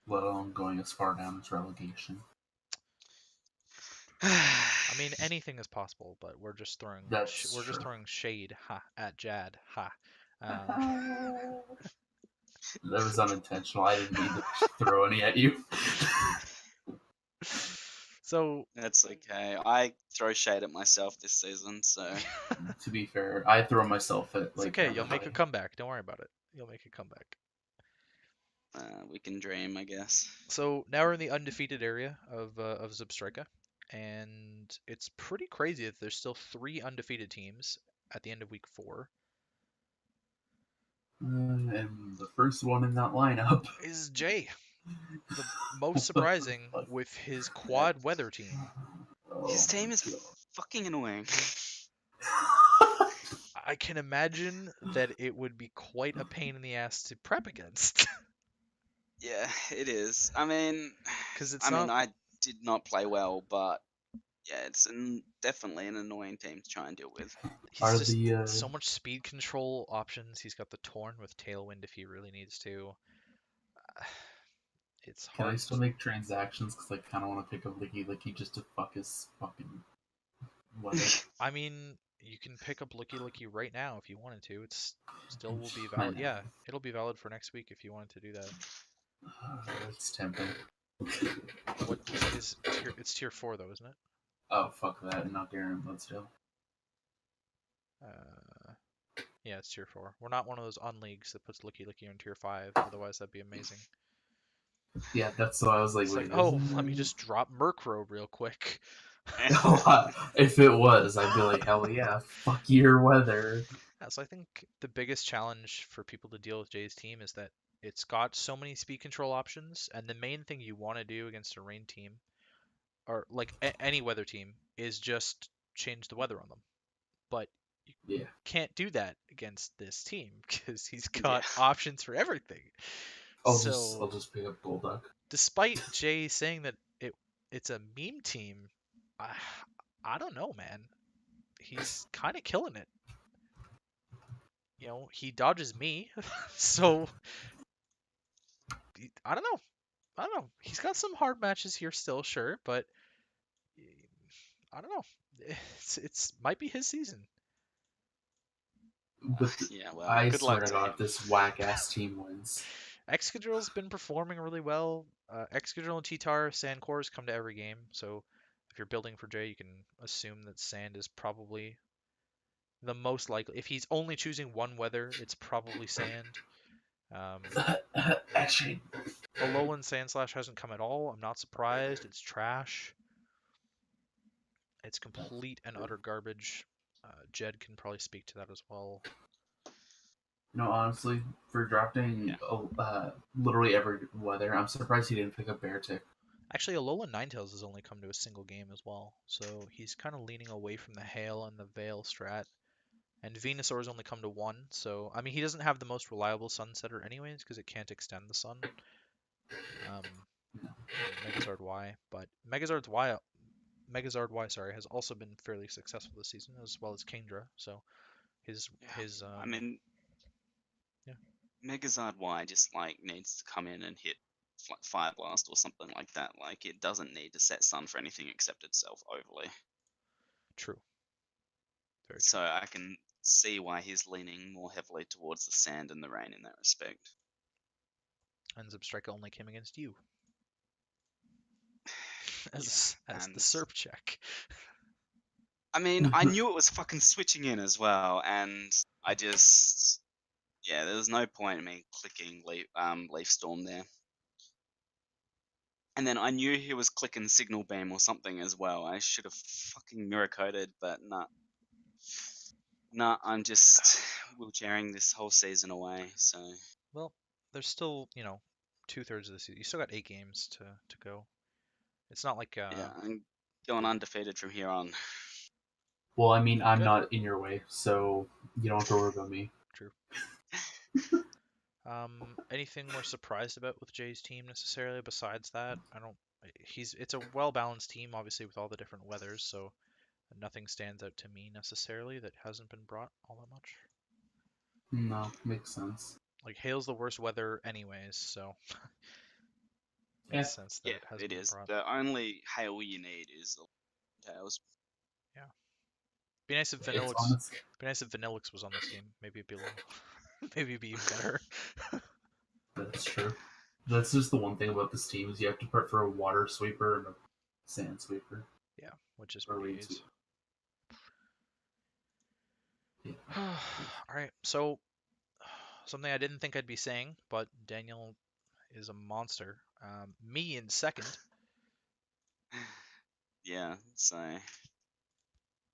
Let alone going as far down as relegation. I mean, anything is possible, but we're just throwing That's just true. throwing shade at Jad. Ha. That was unintentional. I didn't mean to throw any at you. So That's okay. I throw shade at myself this season, so To be fair, I throw myself at it's like. okay. You'll make a comeback. Don't worry about it. You'll make a comeback. we can dream, I guess. So now we're in the undefeated area of Zebstrika, and it's pretty crazy that there's still 3 undefeated teams at the end of week 4. And the first one in that lineup Is Jay, the most surprising with his quad weather team. His team is fucking annoying. I can imagine that it would be quite a pain in the ass to prep against. Yeah, it is. I mean, Because it's not. I did not play well, but yeah, it's definitely an annoying team to try and deal with. He's just so much speed control options. He's got the Torn with Tailwind if he really needs to. It's Can hard. I still make transactions? Because I kind of want to pick up Licky just to fuck his fucking weather. I mean, you can pick up Licky right now if you wanted to. It's still will be valid. Yeah, it'll be valid for next week if you wanted to do that. That's tempting. What is tier? It's tier 4 though, isn't it? Oh, fuck that. Not Darren, but still. Yeah, it's tier 4. We're not one of those unleagues that puts Licky in tier 5. Otherwise, that'd be amazing. Yeah, that's what I was like. It's wait, like, oh, let me just drop Murkrow real quick. If it was, I'd be like, hell yeah, fuck your weather. Yeah, so I think the biggest challenge for people to deal with Jay's team is that it's got so many speed control options, and the main thing you want to do against a rain team, or like any weather team, is just change the weather on them. But you can't do that against this team because he's got options for everything. I'll just pick up Golduck. despite Jay saying that it's a meme team, I, I don't know, man. He's kind of killing it. He dodges me, so I don't know. I don't know. He's got some hard matches here still, sure, but I don't know. It's might be his season. But Yeah, well, I good swear luck to to God, him. this whack ass team wins. Excadrill's been performing really well. Excadrill and T-Tar, Sand cores come to every game, so if you're building for Jay, you can assume that Sand is probably the most likely. If he's only choosing one weather, it's probably Sand. Actually, Alolan Sandslash hasn't come at all. I'm not surprised. It's trash. It's complete and utter garbage. Jed can probably speak to that as well. honestly, for drafting Yeah. literally every weather, I'm surprised he didn't pick up Beartick. Actually, Alolan Ninetales has only come to a single game as well, so he's kind of leaning away from the Hail and the Veil strat. And Venusaur's only come to one, so I mean he doesn't have the most reliable Sunsetter anyways because it can't extend the sun. Um, Megazord Y, but Megazord Y, sorry, has also been fairly successful this season as well as Kingdra. So his Yeah. his I mean, yeah, Megazard Y just like needs to come in and hit like Fire Blast or something like that. Like it doesn't need to set Sun for anything except itself overly. true, very So true. I can see why he's leaning more heavily towards the sand and the rain in that respect. And Zebstrika only came against you Yeah, as the and SERP check. I mean, I knew it was fucking switching in as well, and I just yeah, there was no point in me clicking Leaf Storm there. And then I knew he was clicking Signal Beam or something as well. I should have fucking mirror coded, but nah. Nah, I'm just wheelchairing this whole season away, so Well, there's still 2/3 of the season. You still got 8 games to go. It's not like yeah, I'm going undefeated from here on. Well, I mean, I'm good. not in your way, so you don't have to worry about me. True. Anything we're surprised about with Jay's team necessarily besides that? I don't. It's a well balanced team, obviously with all the different weathers, so nothing stands out to me necessarily that hasn't been brought all that much. No, makes sense. Like Hail's the worst weather anyways, so Yeah, makes sense that Yeah, it hasn't it been is. brought. The only hail you need is the tails. Yeah. Be nice if it's Vanillix honest. Be nice if Vanillix was on this team. Maybe it'd be a little maybe it'd be even better. That's true. That's just the one thing about this team is you have to prep for a water sweeper and a sand sweeper Yeah, which is or a pretty rain easy. sweeper. Yeah. Alright, so something I didn't think I'd be saying, but Daniel is a monster. Me in second. Yeah, so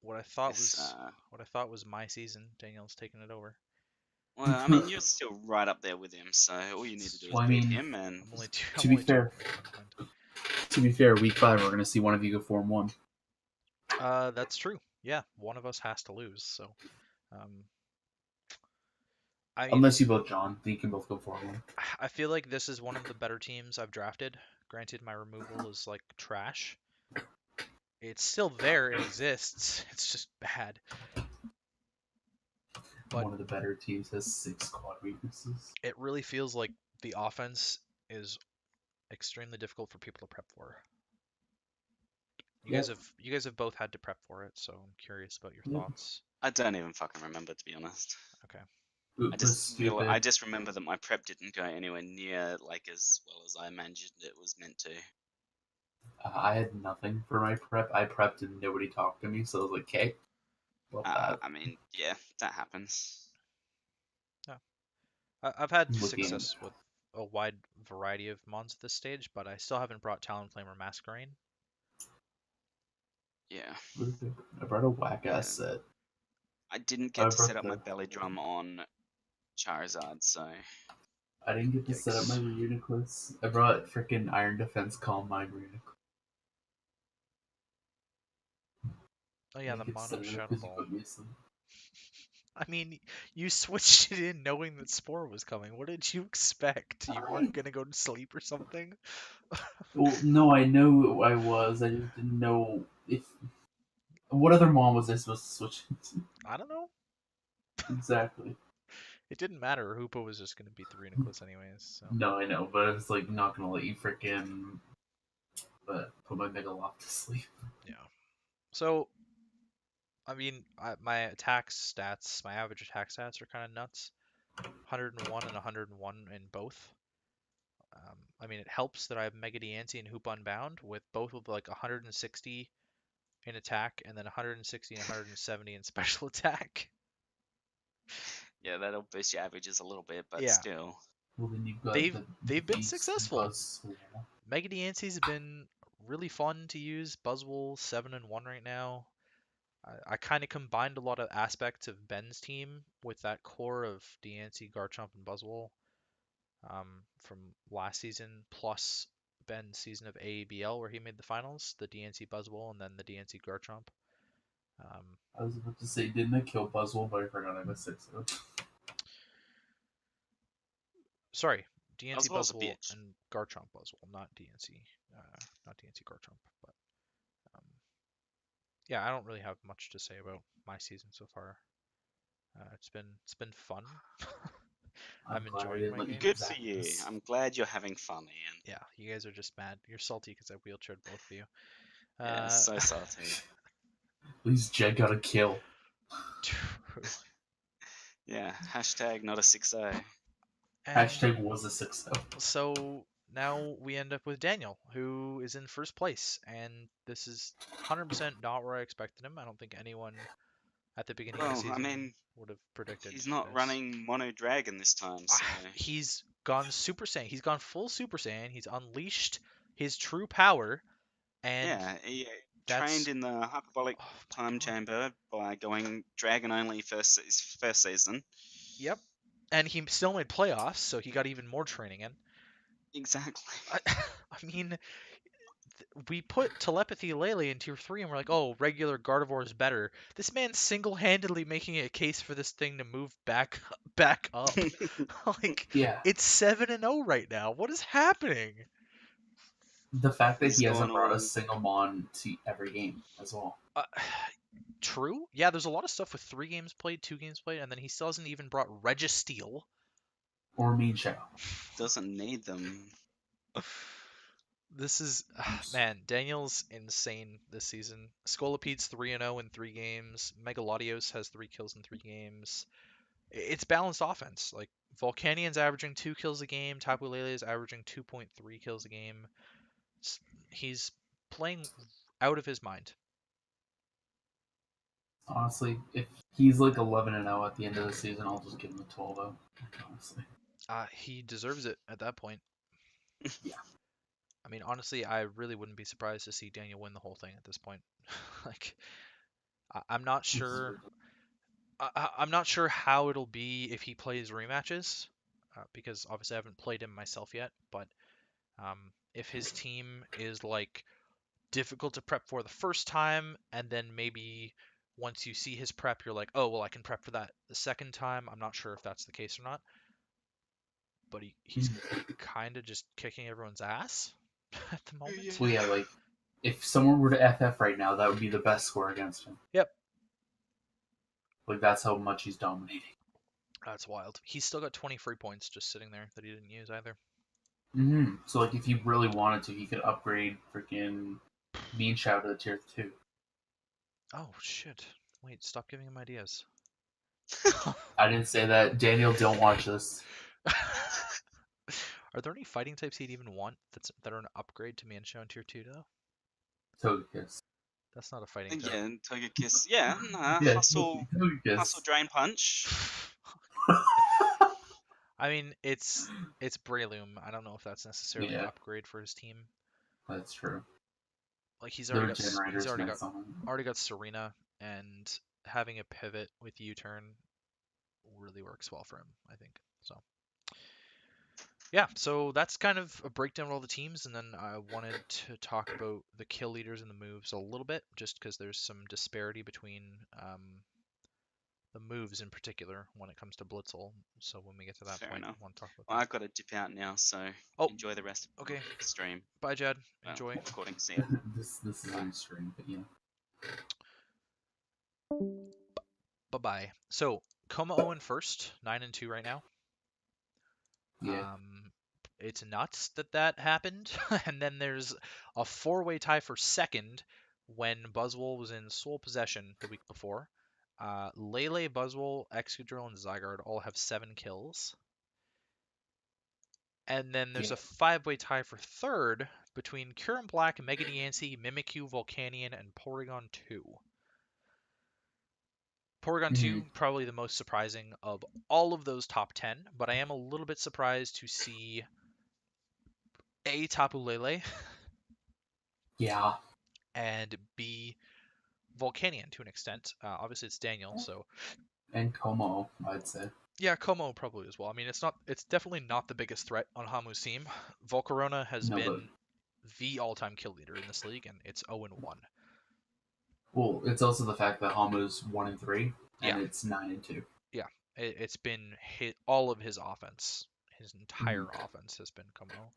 What I thought this was what I thought was my season. Daniel's taking it over. well, I mean, you're still right up there with him, so all you need to do is Well, I beat mean, him, and I'm only two. to I'm be only two fair, behind. week 5 we're gonna see one of you go Form 1, That's true. Yeah, one of us has to lose. So, um, I mean, unless you both John. Then you can both go Form 1. I feel like this is one of the better teams I've drafted. Granted, my removal is like trash. It's still there. It exists. It's just bad. But One of the better teams has 6 quad weaknesses. it really feels like the offense is extremely difficult for people to prep for. Yep. You guys have both had to prep for it, so I'm curious about your Yep. thoughts. I don't even fucking remember, to be honest. Okay. It was stupid. I just remember that my prep didn't go anywhere near like as well as I imagined it was meant to. I had nothing for my prep. I prepped and nobody talked to me, so I was like, okay, what that? I mean, yeah, that happens. Yeah. I've had Looking, success with a wide variety of mons at this stage, but I still haven't brought Talonflame or Masquerain. Yeah, I brought a whack yeah. ass set. I didn't I get to brought set up my the. belly drum on Charizard, so I didn't get to set up my Yikes. Reuniclus. I brought freaking Iron Defense Calm Mind Reuniclus. Oh I yeah, the didn't get to Mono set it up Shadow because you Ball. put me asleep. I mean, you switched it in knowing that Spore was coming. What did you expect? You I, weren't gonna go to sleep or something? well, no, I know I was. I just didn't know if what other mom was I supposed to switch into? I don't know. Exactly. It didn't matter. Hoopa was just gonna beat the Reuniclus anyways, so No, I know, but it's like not gonna let you freaking put my Megaloft to sleep. yeah. So I mean, my attack stats, my average attack stats are kind of nuts. 101 and 101 in both. I mean, it helps that I have Mega Diancie and Hoop Unbound with both with like 160 in attack and then 160 and 170 in special attack. Yeah, that'll boost your averages a little bit, but Yeah, still. Well, then you've got they've the they've been beast successful. Buzz. Mega Diancie's been really fun to use. Buzzwole 7 and 1 right now. I kind of combined a lot of aspects of Ben's team with that core of Diancie, Garchomp, and Buzzwole from last season, plus Ben's season of AABL where he made the finals, the DNC Buzzwole, and then the DNC Garchomp. Um, I was about to say, didn't I kill Buzzwole, but I forgot I have a 6-0. sorry, DNC Oswald's a Buzzwole bitch. and Garchomp Buzzwole, not DNC, not DNC Garchomp. But um, yeah, I don't really have much to say about my season so far. It's been fun. I'm I'm glad I enjoying didn't my let you game. Good get for back you. this. I'm glad you're having fun, Ian. Yeah, you guys are just mad. You're salty because I wheelchaired both of you. Yeah, Uh, so salty. At least Jed got a kill. true. Yeah, hashtag not a 6-0. And Hashtag was a 6-0. so now we end up with Daniel, who is in first place, and this is 100% not where I expected him. I don't think anyone at the beginning of the Well, I season mean, would have predicted he's not this. running Mono Dragon this time, so He's gone Super Saiyan. He's gone full Super Saiyan. He's unleashed his true power, and yeah, he trained that's in the hyperbolic oh time my god. chamber by going Dragon only first season. Yep. And he still made playoffs, so he got even more training in. Exactly. I mean, we put telepathy Lele in tier 3 and we're like, oh, regular Gardevoir is better. This man's single-handedly making a case for this thing to move back up. Like, Yeah, it's 7 and 0 right now. What is happening? the fact that He's he gone hasn't brought a all. single Mon to every game as well. Uh, true. Yeah, there's a lot of stuff with 3 games played, 2 games played, and then he still hasn't even brought Registeel. Or Mean Shadow. Doesn't need them. This is I'm just, man, Daniel's insane this season. Scolopede's 3 and 0 in 3 games. Megalodios has 3 kills in 3 games. It's balanced offense. Like Volcanian's averaging 2 kills a game, Tapu Lele is averaging 2.3 kills a game. He's playing out of his mind. honestly, if he's like 11-0 at the end of the season, I'll just give him a 12-0. Honestly. He deserves it at that point. Yeah. I mean, honestly, I really wouldn't be surprised to see Daniel win the whole thing at this point. Like, I'm not This is sure. ridiculous. I'm not sure how it'll be if he plays rematches, because obviously I haven't played him myself yet. But if his team is like difficult to prep for the first time, and then maybe once you see his prep, you're like, oh well, I can prep for that the second time. I'm not sure if that's the case or not, but he's kind of just kicking everyone's ass at the moment. Well, yeah, like, if someone were to FF right now, that would be the best score against him. Yep, Like, that's how much he's dominating. that's wild. He's still got 20 free points just sitting there that he didn't use either. So, like, if he really wanted to, he could upgrade freaking Mean Shadow to tier 2. Oh shit! Wait, stop giving him ideas. I didn't say that. Daniel, don't watch this. Are there any fighting types he'd even want that are an upgrade to Mancho in tier 2 though? Togekiss. That's not a fighting type. Yeah, Togekiss. Yeah, nah, Yeah, hustle, Togekiss. drain punch. I mean, it's Breloom. I don't know if that's necessarily an Yeah, upgrade for his team. that's true. Like Their generators meant something. already got Serena, and having a pivot with U-turn really works well for him, I think. So yeah, so that's kind of a breakdown of all the teams, and then I wanted to talk about the kill leaders and the moves a little bit, just because there's some disparity between the moves in particular when it comes to Blitzle. So when we get to that Fair point, enough. I want to talk about Well, that. I've got to dip out now, so Oh, enjoy the rest of okay. the stream. Bye, Jad. Well, Enjoy. recording. See ya. this is on stream, but yeah. Bye-bye. So Coma 0 first, 9-2 right now. Yeah. It's nuts that happened. And then there's a 4-way tie for second when Buzzwole was in sole possession the week before. Lele, Buzzwole, Excadrill, and Zygarde all have 7 kills. And then there's a 5-way tie for third between Current Black, Mega Diancie, Mimikyu, Volcanion, and Porygon 2. Porygon 2, probably the most surprising of all of those top 10, but I am a little bit surprised to see A, Tapu Lele, Yeah. and B, Volcanion to an extent. Obviously, it's Daniel, so And Como, I'd say. yeah, Como probably as well. I mean, it's definitely not the biggest threat on Hamu's team. Volcarona has No, but been the all-time kill leader in this league, and it's 0-1. well, it's also the fact that Hamu's 1-3 Yeah, and it's 9-2. yeah. It's been all of his offense. His entire offense has been Como.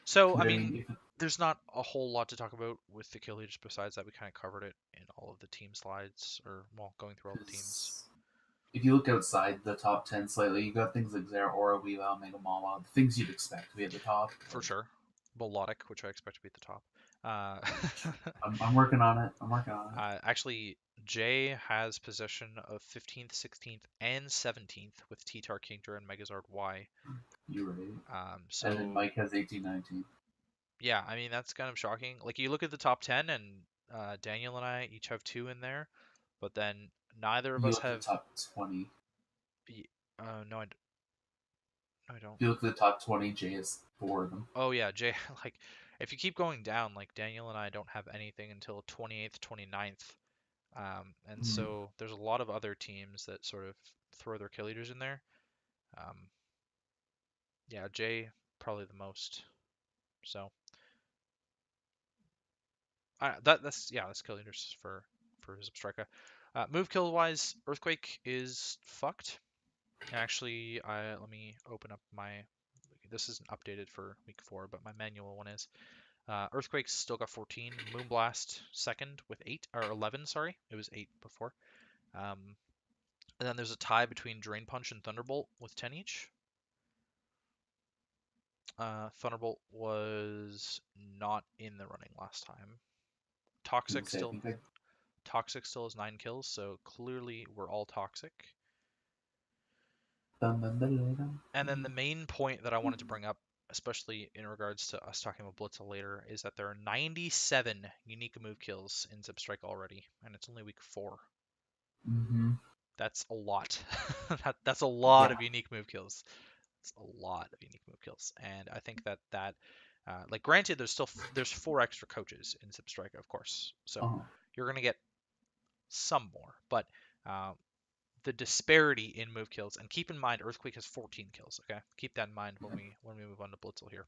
So, I mean, there's not a whole lot to talk about with the kill leaders besides that we kind of covered it in all of the team slides, or, well, going through all the teams. If you look outside the top 10 slightly, you got things like Zeraora, Weavile, Mega Mama, the things you'd expect to be at the top. For sure. Melodic, which I expect to be at the top. I'm working on it. Actually, Jay has possession of 15th, 16th, and 17th with T-Tar, Kingdra, and Megazord Y. You're right. So, And then Mike has 18, 19. yeah, I mean, that's kind of shocking. Like, you look at the top 10, and Daniel and I each have 2 in there, but then neither of You us look at have... the top 20. No, I don't. If you look at the top 20, Jay has 4 of them. Oh, yeah, Jay, like, if you keep going down, like, Daniel and I don't have anything until 28th, 29th. And so there's a lot of other teams that sort of throw their kill leaders in there. Yeah, Jay probably the most. So that's kill leaders for Zebstrika. Move kill wise, Earthquake is fucked. Actually, let me open up my. This isn't updated for week 4, but my manual one is. Earthquake's still got 14. Moonblast second with 8 or 11. Sorry, it was 8 before. And then there's a tie between Drain Punch and Thunderbolt with 10 each. Thunderbolt was not in the running last time. Toxic still has 9 kills, so clearly we're all toxic. And then the main point that I wanted to bring up, especially in regards to us talking about Blitzle later, is that there are 97 unique move kills in Zebstrika already, and it's only week 4. That's a lot. That's a lot of unique move kills. It's a lot of unique move kills, and I think that like, granted, there's 4 extra coaches in Zebstrika, of course, so you're gonna get some more, but the disparity in move kills, and keep in mind Earthquake has 14 kills. Okay, keep that in mind when we move on to Blitzle here.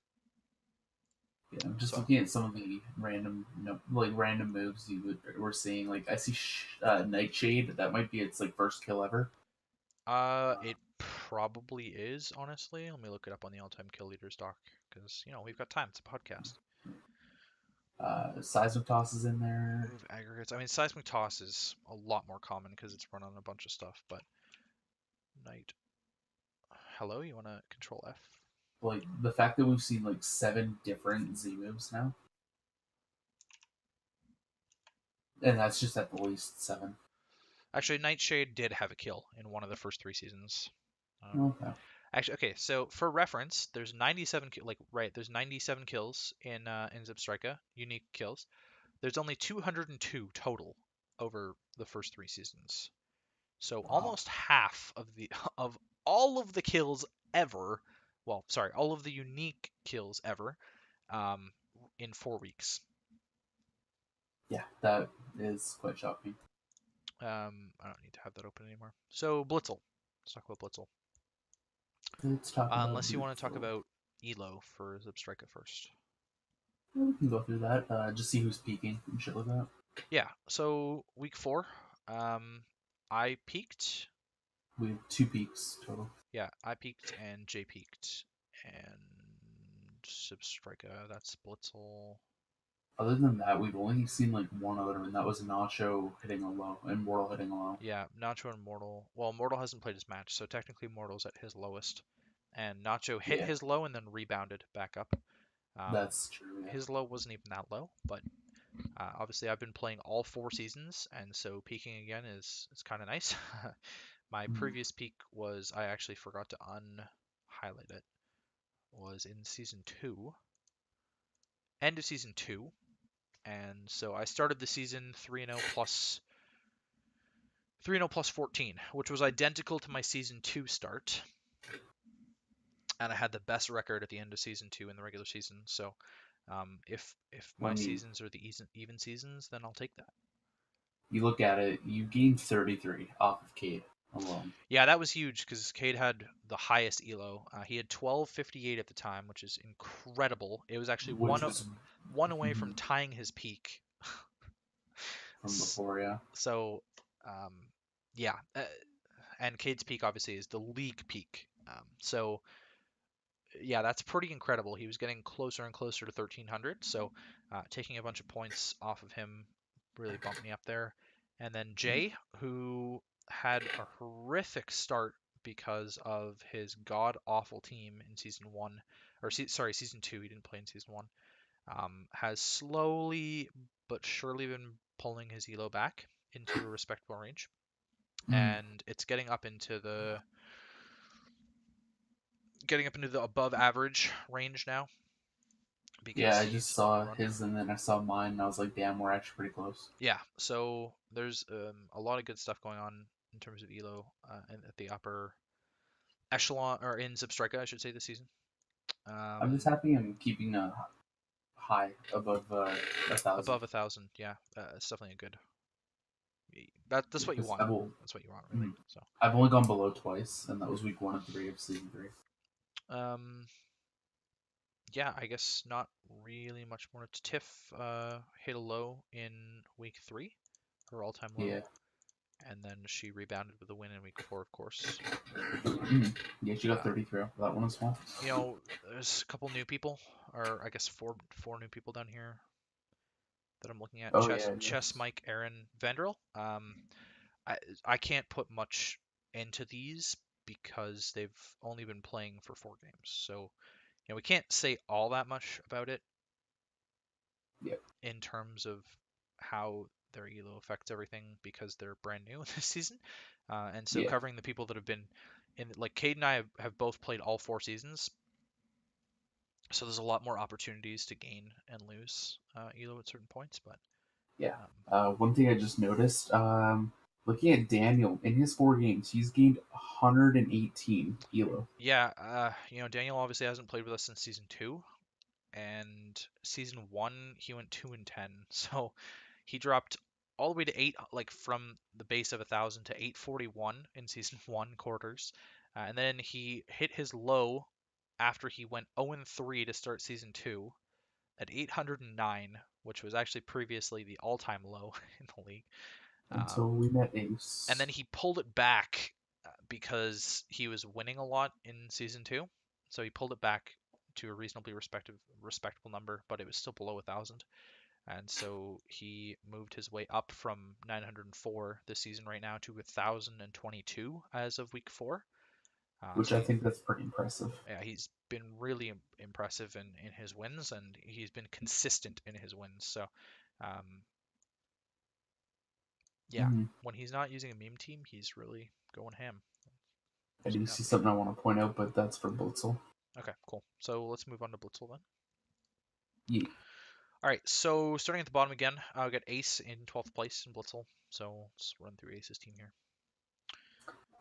Yeah, I'm just looking at some of the random moves we're seeing. Like, I see Nightshade. That might be its first kill ever. It probably is, honestly. Let me look it up on the all-time kill leaders doc, because we've got time. It's a podcast. Seismic Toss is in there. Move aggregates. I mean, Seismic Toss is a lot more common because it's run on a bunch of stuff. But Hello, you want to Control F? Like, the fact that we've seen 7 different Z moves now, and that's just at the least 7. Actually, Nightshade did have a kill in one of the first 3 seasons. Okay. Actually, okay. So for reference, there's 97 there's 97 kills in Zebstrika, unique kills. There's only 202 total over the first 3 seasons. So almost half of of all of the kills ever. Well, sorry, all of the unique kills ever, in 4 weeks. Yeah, that is quite shocking. I don't need to have that open anymore. So Blitzle. Let's talk about Blitzle. Let's talk about Unless you want to talk Blitzle. about Elo for Zebstrika first. Yeah, we can go through that. Just see who's peaking and shit like that. Yeah. So week 4, I peaked We have 2 peaks total. Yeah, I peaked and Jay peaked. And Zebstrika, that's Blitzle. Other than that, we've only seen like one other, and that was Nacho hitting a low and Mortal hitting a low. Yeah, Nacho and Mortal. Well, Mortal hasn't played his match, so technically Mortal's at his lowest. And Nacho hit Yeah, his low and then rebounded back up. that's true. Yeah. His low wasn't even that low, but obviously I've been playing all 4 seasons, and so peaking again is kind of nice. My Mhm. previous peak was, I actually forgot to highlight it, was in season 2, end of season 2. And so I started the season 3-0 plus 3-0 plus 14, which was identical to my season 2 start. And I had the best record at the end of season 2 in the regular season. So if I my mean, seasons are the even seasons, then I'll take that. you look at it, you gained 33 off of Cade alone, Yeah, that was huge because Cade had the highest elo. He had 1258 at the time, which is incredible. It was actually which was one away from mhm, tying his peak. from before. Yeah. So, um, yeah, and Cade's peak obviously is the league peak. So yeah, that's pretty incredible. He was getting closer and closer to 1300. So taking a bunch of points off of him really bumped me up there. And then Jay, who had a horrific start because of his god awful team in season 1, or sorry, season 2. He didn't play in season 1. Has slowly but surely been pulling his elo back into a respectable range, Mhm. and it's getting up into the above average range now Yeah, because I just he's on a saw run. his and then I saw mine, and I was like, damn, we're actually pretty close. Yeah, so there's a lot of good stuff going on in terms of elo at the upper echelon, or in Zebstrika, I should say, this season. I'm just Um, happy I'm keeping a high above 1,000. Above 1,000, yeah, it's definitely a good. That's what you Because want. That's what you want, really. So, I've only gone below twice, and that was week 1 and 3 of season 3. um, yeah, I guess not really much more to Tiff. Hit a low in week 3, her all-time low, Yeah. and then she rebounded with a win in week 4, of course. Yeah, she got Uh, 33 off that one as well. there's a couple new people, or I guess four new people down here that I'm looking at. Oh, yeah, Chess, yes. Mike, Aaron, Vanderl. I I can't put much into these because they've only been playing for 4 games, so we can't say all that much about it Yeah. in terms of how their elo affects everything because they're brand new this season. And so Yeah. covering the people that have been in, like Cade and I have both played all 4 seasons, so there's a lot more opportunities to gain and lose elo at certain points. But Yeah. um, One thing I just noticed, looking at Daniel, in his 4 games, he's gained 118 elo. yeah, Daniel obviously hasn't played with us since season 2, and season 1 he went 2-10, so he dropped all the way to 8, like from the base of 1,000 to 841 in season 1 quarters, and then he hit his low after he went 0-3 to start season 2 at 809, which was actually previously the all-time low in the league. Until Um, we met and then Ace. he pulled it back because he was winning a lot in season 2, so he pulled it back to a reasonably respectable number, but it was still below 1,000. And so he moved his way up from 904 this season right now to 1,022 as of week 4. Which So I think that's pretty impressive. yeah, he's been really impressive in his wins, and he's been consistent in his wins. So um, yeah, Mm-hmm. when he's not using a meme team, he's really going ham. I So do yeah. see something I want to point out, but that's for Blitzel. Okay, cool. So let's move on to Blitzle then. Yeah. All right, so starting at the bottom again, I'll get Ace in 12th place in Blitzel. So let's run through Ace's team here.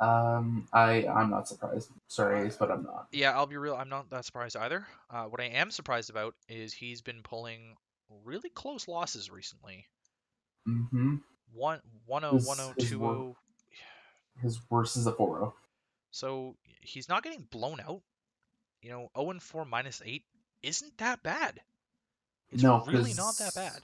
I'm not surprised. Sorry, Uh, Ace, but I'm not. yeah, I'll be real. I'm not that surprised either. What I am surprised about is he's been pulling really close losses recently. Mm-hmm. 1-0, His 1-0, his work 2-0. his worst is a 4-0. So he's not getting blown out. 0-4 -8 isn't that bad. It's No, really not that because bad.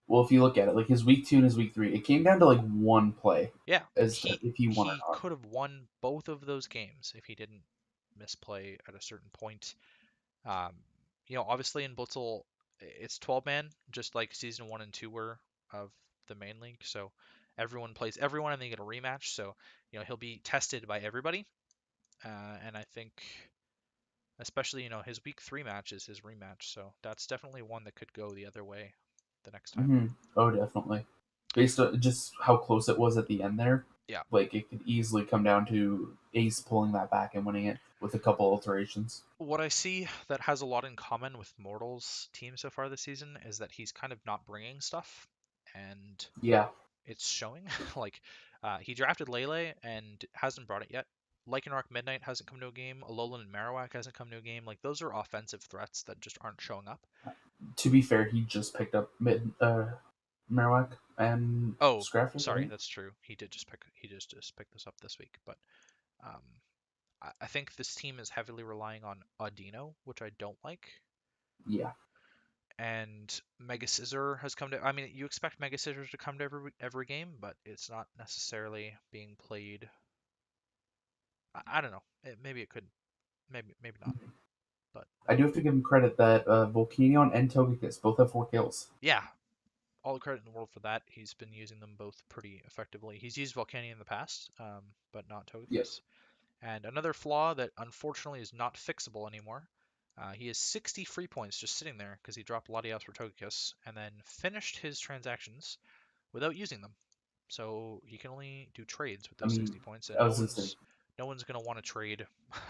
Well, if you look at it, like his week 2 and his week 3, it came down to like one play Yeah, as to he if he won or he not. could have won both of those games if he didn't misplay at a certain point. Um, obviously in Blitzle, it's 12 man, just like season 1 and 2 were of the main league. So everyone plays everyone, and they get a rematch. So he'll be tested by everybody. And I think, especially his week 3 match is his rematch. So that's definitely one that could go the other way the next time. Oh, definitely. Based on just how close it was at the end there, Yeah. like it could easily come down to Ace pulling that back and winning it with a couple alterations. What I see that has a lot in common with Mortal's team so far this season is that he's kind of not bringing stuff, and Yeah. it's showing. Like, he drafted Lele and hasn't brought it yet. Lycanroc Midnight hasn't come to a game. Alolan and Marowak hasn't come to a game. Like, those are offensive threats that just aren't showing up. To be fair, he just picked up Marowak and Oh, Scrafton, sorry, right? that's true. He just picked this up this week, but um, I think this team is heavily relying on Audino, which I don't like. Yeah. And Mega Scissor has come to. I mean, you expect Mega Scissor to come to every game, but it's not necessarily being played. I don't know. Maybe it could. Maybe not. But I do have to give him credit that Volcanion and Togekiss both have 4 kills. yeah, all the credit in the world for that. He's been using them both pretty effectively. He's used Volcanion in the past, but not Yep. Togekiss. And another flaw that unfortunately is not fixable anymore. He has 60 free points just sitting there because he dropped Latias for Togekiss and then finished his transactions without using them. So he can only do trades with I those mean, 60 points, I and no was going to say, one's no one's gonna want to trade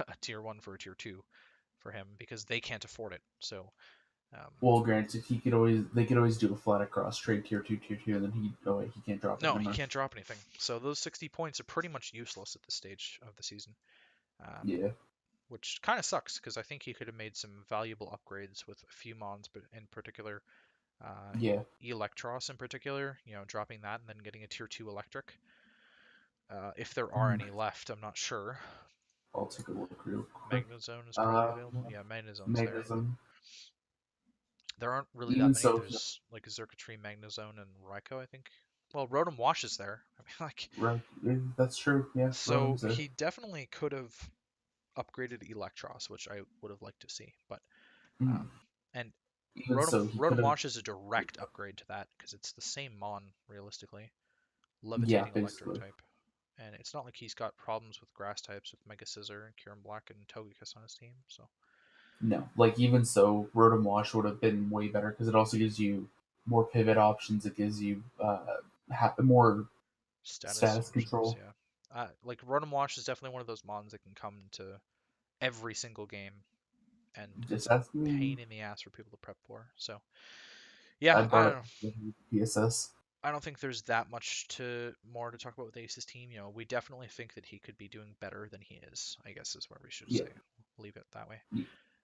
a tier 1 for a tier 2 for him because they can't afford it. So well, granted, they could always do a flat across trade tier 2, and then he can't drop it. no, Never he mind. can't drop anything. So those 60 points are pretty much useless at this stage of the season, Yeah. which kind of sucks because I think he could have made some valuable upgrades with a few mons, but in particular, uh, Yeah. Electros in particular. Dropping that and then getting a tier 2 electric. If there are Hmm. any left, I'm not sure. I'll take a look real quick. Magnezone is probably Uh, available. Yeah, Magnezone's there, but Magnetism. there aren't really that Even many. so, There's like Xurkitree, Magnezone, and Raikou, I think. Well, Rotom Wash is there. I mean, like, right, that's true. Yeah, so Rotom's there. he definitely could have upgraded Electros, which I would have liked to see. But Hmm. um, and Even Rotom so, he could Rotom have. Wash is a direct upgrade to that because it's the same Mon realistically, Yeah, levitating electric basically. type. And it's not like he's got problems with grass types with Mega Scissor and Kyurem Black and Togekiss on his team. So No, like even so, Rotom Wash would have been way better because it also gives you more pivot options. It gives you more status status options, control. yeah. Like Rotom Wash is definitely one of those mons that can come to every single game and is Just a ask me. pain in the ass for people to prep for. So yeah, I'd I brought don't know. it PSS. I don't think there's that much more to talk about with Ace's team. We definitely think that he could be doing better than he is, I guess is where we should Yeah, say. Leave it that way.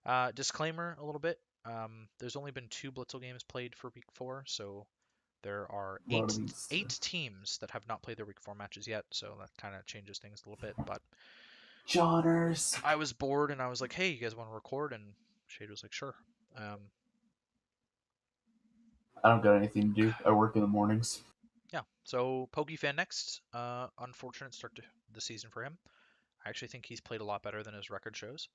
yeah, Disclaimer a little bit. There's only been 2 Blitzel games played for week 4, so there are a lot of these. eight teams that have not played their week 4 matches yet, so that kind of changes things a little bit. But Johners. I was bored and I was like, hey, you guys want to record? And Shade was like, sure. Um, I don't got anything to do. I work in the mornings. yeah. So Pokefan next. Unfortunate start to the season for him. I actually think he's played a lot better than his record shows.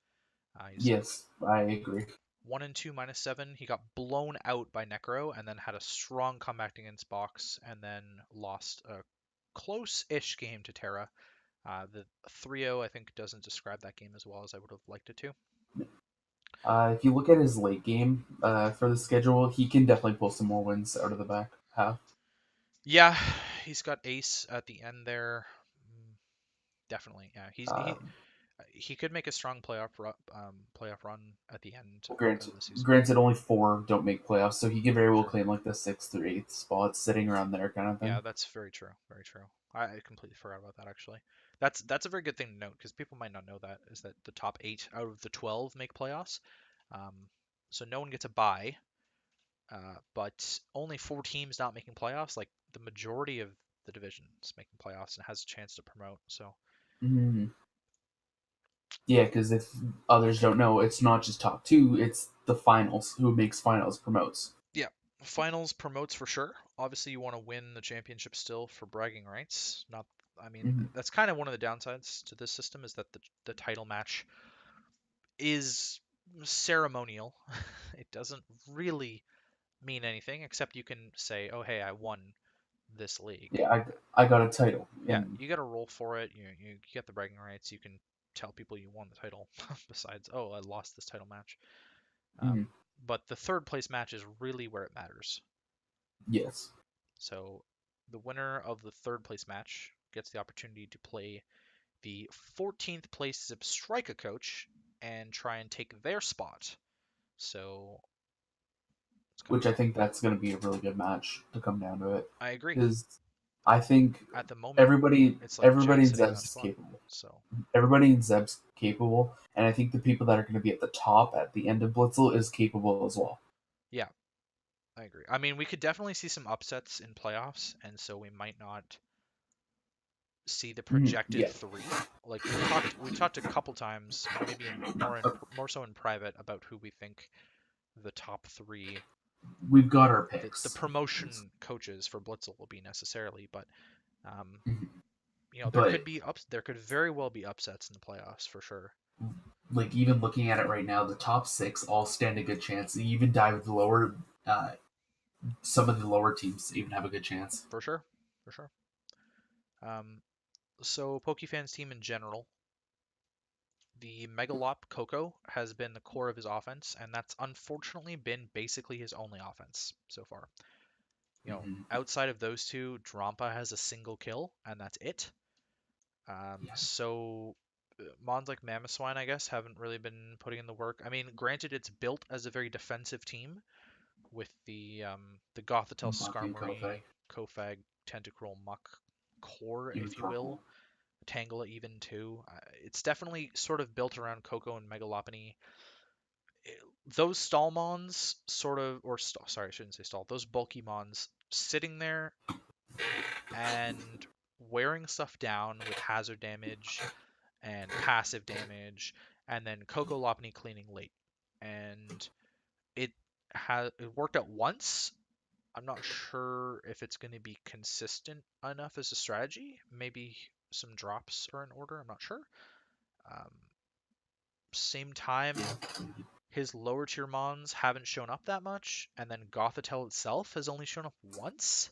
He's Yes, I agree. 1-2 -7. He got blown out by Necro and then had a strong comeback against Box and then lost a close-ish game to Terra. The 3-0 I think doesn't describe that game as well as I would have liked it to. If you look at his late game for the schedule, he can definitely pull some more wins out of the back half. Yeah, he's got Ace at the end there. Definitely, yeah. Um, He could make a strong playoff run at the end granted, of the season. granted, only 4 don't make playoffs, so he could very well Sure. claim like the 6th or 8th spot, sitting around there kind of Yeah, thing. that's very true. Very true. I completely forgot about that actually. That's a very good thing to note because people might not know that is that the top 8 out of the 12 make playoffs. Um, so no one gets a bye, but only 4 teams not making playoffs. Like the majority of the division is making playoffs and has a chance to promote. So Mm. Yeah, because if others don't know, it's not just top 2; it's the finals. Who makes finals promotes. yeah, Finals promotes for sure. Obviously, you want to win the championship still for bragging rights. Not, I mean, Mhm. that's kind of one of the downsides to this system is that the title match is ceremonial. It doesn't really mean anything except you can say, "Oh, hey, I won this league." Yeah, I got a title, Yeah, and you got to roll for it. You get the bragging rights. You can tell people you won the title. Besides, oh, I lost this title match. mhm, But the third place match is really where it matters. yes, So the winner of the third place match gets the opportunity to play the 14th place Zebstrika coach and try and take their spot. So it's kind of which I fun. think that's going to be a really good match to come down to it, I agree. because I think At the moment, everybody it's like everybody Jay in sitting in Zeb's that is spot. capable. So Everybody in Zeb's capable, and I think the people that are going to be at the top at the end of Blitzle is capable as well. yeah, I agree. I mean, we could definitely see some upsets in playoffs, and so we might not see the Mhm, projected yeah, three. Like we've talked a couple times, maybe more so in private about who we think the top three, we've got our the picks. promotion coaches for Blitzel will be necessarily, but um, Mhm. there But could be there could very well be upsets in the playoffs for sure. like even looking at it right now, the top six all stand a good chance. You even dive lower, uh, some of the lower teams even have a good chance. For sure, for sure. Um, so PokeFan's team in general, the Megalop Coco has been the core of his offense, and that's unfortunately been basically his only offense so far. Hmm. Outside of those two, Drampa has a single kill, and that's it. Yeah, So Mons like Mamoswine, I guess, haven't really been putting in the work. I mean, granted, it's built as a very defensive team with the Gothitelle Maki and Skarmory, Kofe, Kofag, Tentacruel, Muck core, even if you will. purple. Tangela even too. It's definitely sort of built around Coco and Megalopony. Those stall mons sort of, sorry, I shouldn't say stall. Those bulky mons sitting there and wearing stuff down with hazard damage and passive damage, and then Coco Lopney cleaning late. And it it worked out once. I'm not sure if it's going to be consistent enough as a strategy. Maybe some drops are in order. I'm not sure. Um, Same time, his lower tier mons haven't shown up that much, and then Gothitelle itself has only shown up once.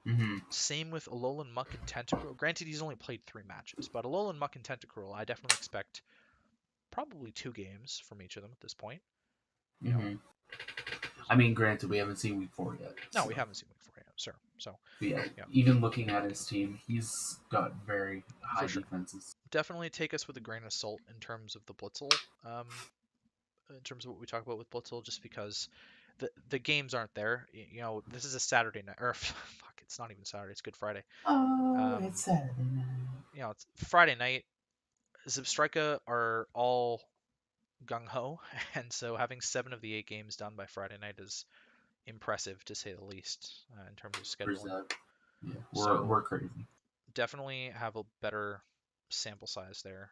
Hmm. Same with Alolan Muck and Tentacruel. Granted, he's only played 3 matches, but Alolan Muck and Tentacruel, I definitely expect probably 2 games from each of them at this point. You know, Hmm. I mean, granted, we haven't seen week 4 yet. no, So, we haven't seen week 4 yet, sir. So, but yeah, yeah, even looking at his team, he's got very for high sure. defenses. Definitely take us with a grain of salt in terms of the Blitzel, in terms of what we talk about with Blitzel, just because the games aren't there. This is a Saturday night, or fuck, it's not even Saturday. It's Good Friday. Oh, it's Um, Saturday night. it's Friday night. Zebstrika are all gung ho, and so having 7 of the 8 games done by Friday night is impressive to say the least in terms of For scheduling. Zeb. Yeah, we're So crazy. definitely have a better sample size there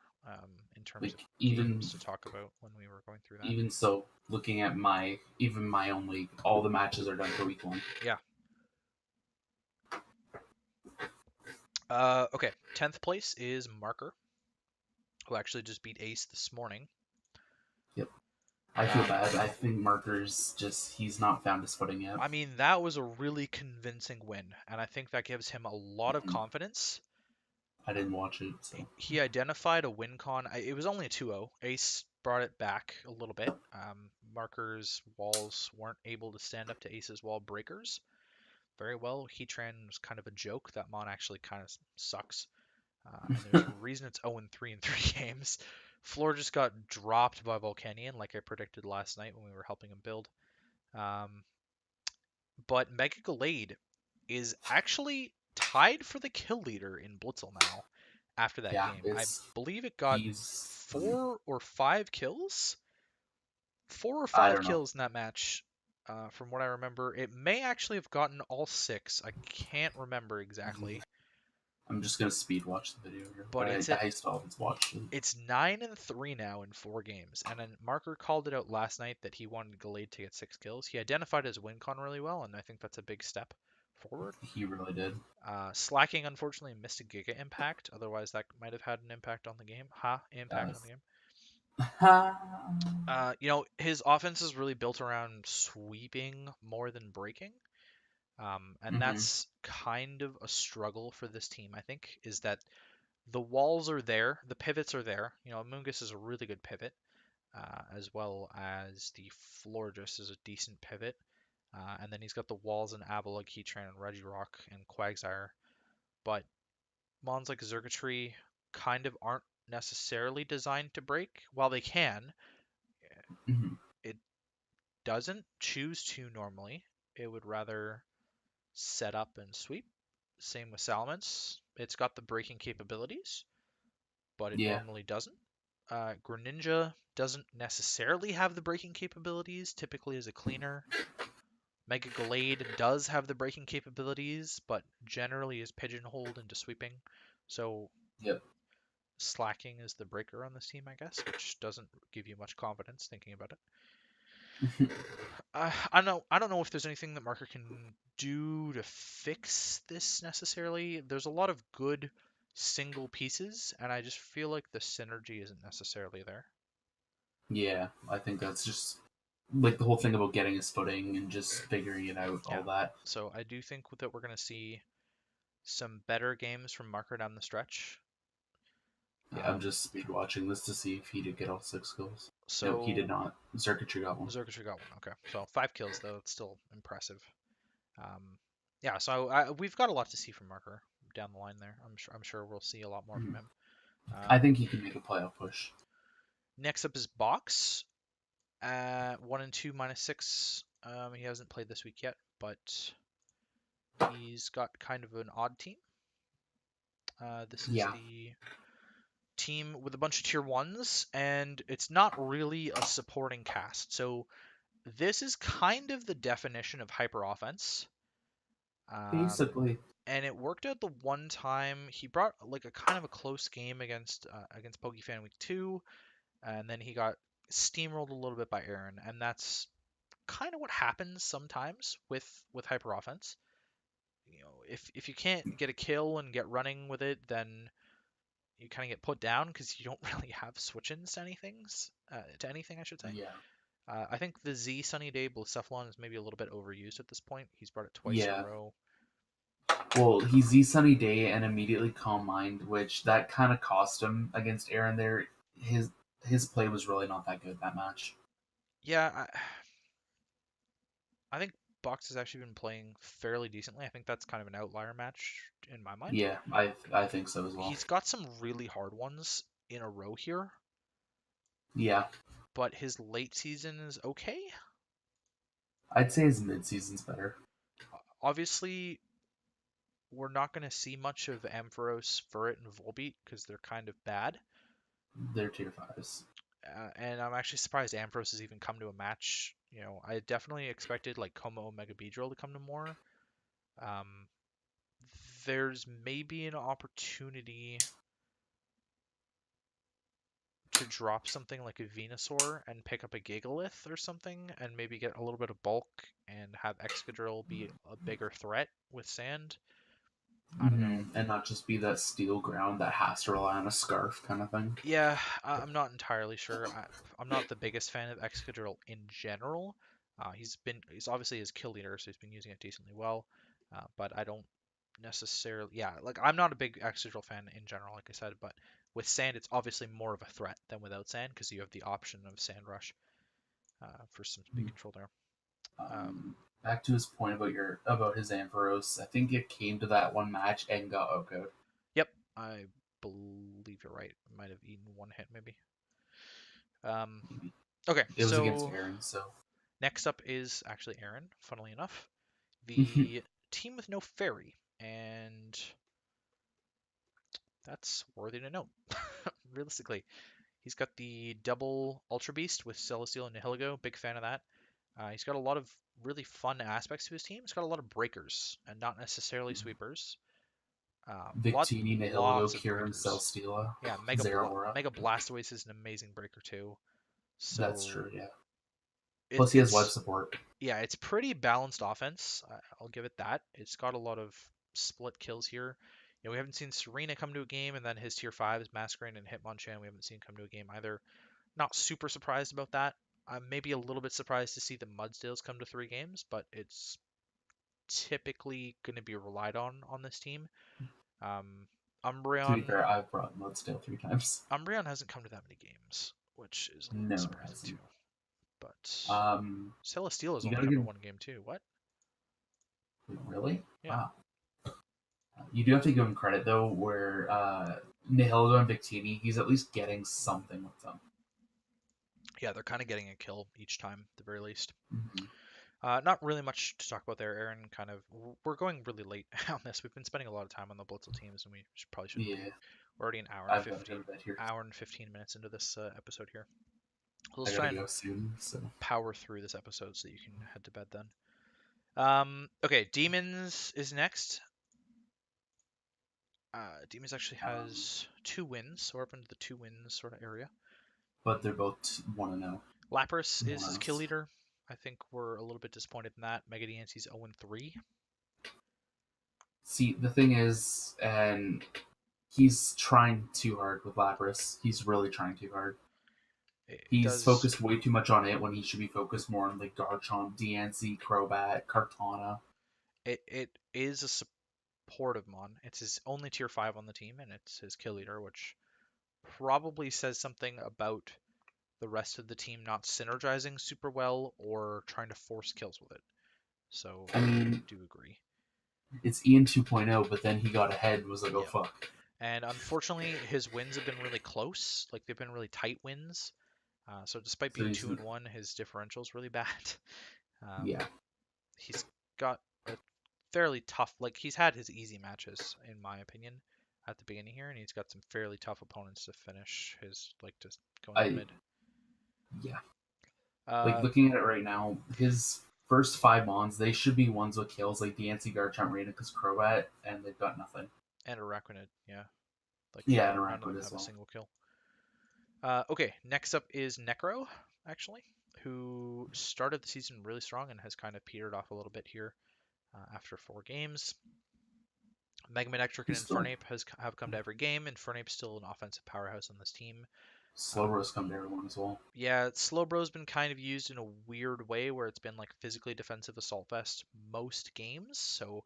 in terms of Like even games to talk about when we were going through that. even so, looking at my own league, all the matches are done for week 1. Yeah. Okay. 10th place is Marker, who actually just beat Ace this morning. Yep. I feel Um, bad. I think Marker's he's not found his footing yet. I mean, that was a really convincing win, and I think that gives him a lot of Mhm. confidence. I didn't watch it, so He identified a win con. It was only a 2-0. Ace brought it back a little bit. Marker's walls weren't able to stand up to Ace's wall breakers very well. Heatran was kind of a joke. That mon actually kind of sucks. And there's a reason it's 0-3 in 3 games. Floor just got dropped by Volcanion, like I predicted last night when we were helping him build. Um, but Mega Gallade is actually tied for the kill leader in Blitzel now after that yeah, game. I it's believe it got he's 4 or 5 kills. Four or I five don't know. kills in that match, from what I remember. It may actually have gotten all 6. I can't remember Mhm. exactly. I'm just gonna speed watch the video here, but but it's I still haven't watched it. it's 9-3 now in 4 games, and then Marker called it out last night that he wanted Gallade to get 6 kills. He identified his win con really well, and I think that's a big step forward. He really did. Slacking unfortunately missed a Giga impact, otherwise that might have had an impact on the game. Impact on the game. His offense is really built around sweeping more than breaking. And that's kind of a struggle for this team, I think, is that the walls are there, the pivots are there. Mungus is a really good pivot, as well as the floor just is a decent pivot. And then he's got the walls and Avila, Keytrain, and Regirock, and Quagsire. But mons like Zergatry kind of aren't necessarily designed to break. While they can, it doesn't choose to normally. It would rather set up and sweep. Same with Salamence. It's got the breaking capabilities, but it Yeah. normally doesn't. Greninja doesn't necessarily have the breaking capabilities, typically as a cleaner. Mega Gallade does have the breaking capabilities, but generally is pigeonholed into sweeping. So Yep. slacking is the breaker on this team, I guess, which doesn't give you much confidence thinking about it. I don't know if there's anything that Marker can do to fix this necessarily. There's a lot of good single pieces, and I just feel like the synergy isn't necessarily there. Yeah, I think that's just like the whole thing about getting his footing and just figuring it out, all that. So I do think that we're going to see some better games from Marker down the stretch. Yeah, I'm just speed watching this to see if he did get all 6 kills. So No, he did not. Circuitry got one. Zergatry got one. Okay, so 5 kills though. It's still impressive. Yeah, so we've got a lot to see from Marker down the line there. I'm sure we'll see a lot more from him. I think he can make a playoff push. Next up is Box. 1 and 2 -6. He hasn't played this week yet, but he's got kind of an odd team. This is the team with a bunch of tier 1s, and it's not really a supporting cast. So this is kind of the definition of hyper offense. Basically. And it worked out the one time he brought like a kind of a close game against PokeFan Week 2, and then he got steamrolled a little bit by Aaron, and that's kind of what happens sometimes with hyper offense. If you can't get a kill and get running with it, then you kind of get put down because you don't really have switch-ins to anything, I should say. Yeah. I think the Z Sunny Day Blacephalon is maybe a little bit overused at this point. He's brought it twice in a row. Well, he Z Sunny Day and immediately Calm Mind, which that kind of cost him against Aaron there. His play was really not that good that match. Yeah, I think Box has actually been playing fairly decently. I think that's kind of an outlier match in my mind. Yeah, I think so as well. He's got some really hard ones in a row here. Yeah. But his late season is okay. I'd say his mid-season's better. Obviously, we're not going to see much of Ampharos, Furret, and Volbeat because they're kind of bad. They're tier 5s. And I'm actually surprised Ampharos has even come to a match. I definitely expected like Como Mega Beedrill to come to more. There's maybe an opportunity to drop something like a Venusaur and pick up a Gigalith or something, and maybe get a little bit of bulk and have Excadrill be a bigger threat with sand. I don't know. And not just be that steel ground that has to rely on a scarf kind of thing. Yeah, I'm not entirely sure. I'm not the biggest fan of Excadrill in general. He's obviously his kill leader, so he's been using it decently well. But I don't necessarily, like I'm not a big Excadrill fan in general, like I said. But with sand, it's obviously more of a threat than without sand because you have the option of Sand Rush for some speed control there. Back to his point about his Ampharos, I think it came to that one match and got OHKO'd. Yep, I believe you're right. Might have eaten one hit maybe. Okay, it was against Aaron, so next up is actually Aaron, funnily enough. The team with no fairy, and that's worthy to note. Realistically, he's got the double Ultra Beast with Celesteal and Nihilego. Big fan of that. He's got a lot of really fun aspects to his team. He's got a lot of breakers and not necessarily sweepers. Victini, Nihilego, Lots of Kieran, breakers. Celsteela, Yeah, Zeraora. Mega Blastoise is an amazing breaker too. That's So true, yeah. Plus, he has life support. yeah, it's pretty balanced offense. I'll give it that. It's got a lot of split kills here. You know, we haven't seen Serena come to a game, and then his tier fives, Masquerain and Hitmonchan, we haven't seen come to a game either. Not super surprised about that. I'm maybe a little bit surprised to see the Mudsdales come to 3 games, but it's typically going to be relied on this team. Um, To be Umbreon fair, I've brought Mudsdale 3 times. Umbreon hasn't come to that many games, which is a little bit No, it surprising too. hasn't. But Um, Celesteela has you only gotta come to give. 1 game too. What? Really? Yeah. Wow. You do have to give him credit though, where Nihilego and Victini, he's at least getting something with them. Yeah, they're kind of getting a kill each time, at the very least. Mm-hmm. Not really much to talk about there, Aaron. Kind of, we're going really late on this. We've been spending a lot of time on the Blitzle teams, and we probably shouldn't be. Yeah, We're already an hour and I've got to go 15, to bed here. hour and 15 minutes into this episode here. Let's I try gotta and go soon, so power through this episode so that you can head to bed then. Okay, Demons is next. Demons actually has 2 wins, so we're up into the 2 wins sort of area. but they're both 1-0. Lapras is his Nice. kill leader. I think we're a little bit disappointed in that. Mega DNC's 0-3. See, the thing is, and he's trying too hard with Lapras. He's really trying too hard. It He's does. focused way too much on it when he should be focused more on like Garchomp, DNC, Crobat, Kartana. It is a supportive mon. It's his only tier 5 on the team, and it's his kill leader, which probably says something about the rest of the team not synergizing super well or trying to force kills with it. So I mean, do agree. it's Ian 2.0, but then he got ahead and was like, oh Yeah. fuck. And unfortunately, his wins have been really close. Like they've been really tight wins. So despite So being he's 2-1, his differential's really bad. Um, yeah. he's got a fairly tough. Like he's had his easy matches, in my opinion, at the beginning here, and he's got some fairly tough opponents to finish his just going I mid. yeah. Like Uh, looking at it right now, his first 5 mons, they should be ones with kills like DNC, Garchomp, Raidicus, Crobat, and they've got nothing. and Araquanid, yeah. Like Yeah, and none of them Araquanid as have a well. single kill. Okay, next up is Necro, actually, who started the season really strong and has kind of petered off a little bit here after 4 games. Megaman Electric and He's still Infernape have come to every game. Infernape's still an offensive powerhouse on this team. slow roast come to everyone as well. Yeah, Slowbro's been kind of used in a weird way where it's been like physically defensive assault vest most games, so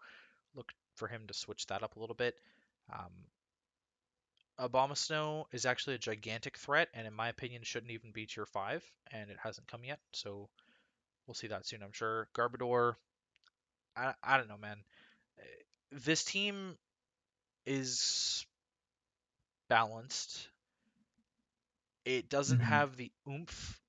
look for him to switch that up a little bit. Um, Abomasnow is actually a gigantic threat, and in my opinion, shouldn't even be tier 5, and it hasn't come yet, so we'll see that soon, I'm sure. Garbodor, I don't know, man. This team is balanced. It doesn't Mm-hmm. have the oomph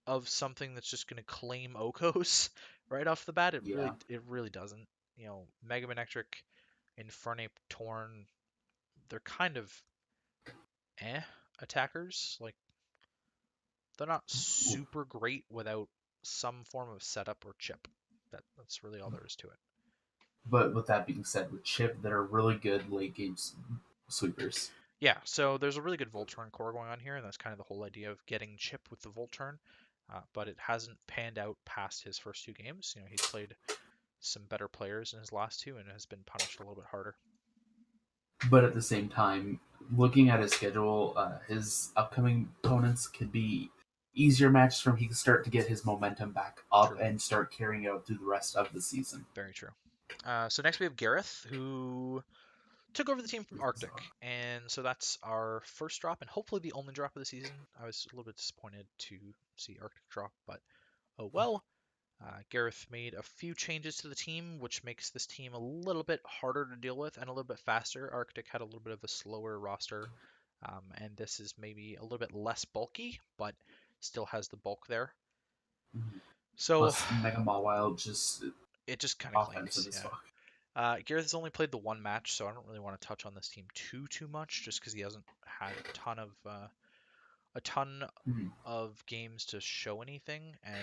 of something that's just going to claim Okos right off the bat. Yeah, It really doesn't. You know, Mega Manectric, Infernape, Torn, they're kind of attackers. Like they're not super great without some form of setup or chip. That's really all there is to it. but with that being said, with Chip, that are really good late game sweepers. Yeah, so there's a really good Volturn core going on here, and that's kind of the whole idea of getting Chip with the Volturn. But it hasn't panned out past his first 2 games. You know, he's played some better players in his last 2 and has been punished a little bit harder. But at the same time, looking at his schedule, his upcoming opponents could be easier matches for him. He can start to get his momentum back up True. and start carrying out through the rest of the season. Very true. So next we have Gareth, who took over the team from Arctic, and so that's our first drop and hopefully the only drop of the season. I was a little bit disappointed to see Arctic drop, but oh well. Gareth made a few changes to the team, which makes this team a little bit harder to deal with and a little bit faster. Arctic had a little bit of a slower roster, and this is maybe a little bit less bulky, but still has the bulk there. So Plus, Mega Mawile just it just kind of offensive claims, as yeah. fuck. Gareth has only played the 1 match, so I don't really want to touch on this team too much, just because he hasn't had a ton Mhm. of games to show anything, and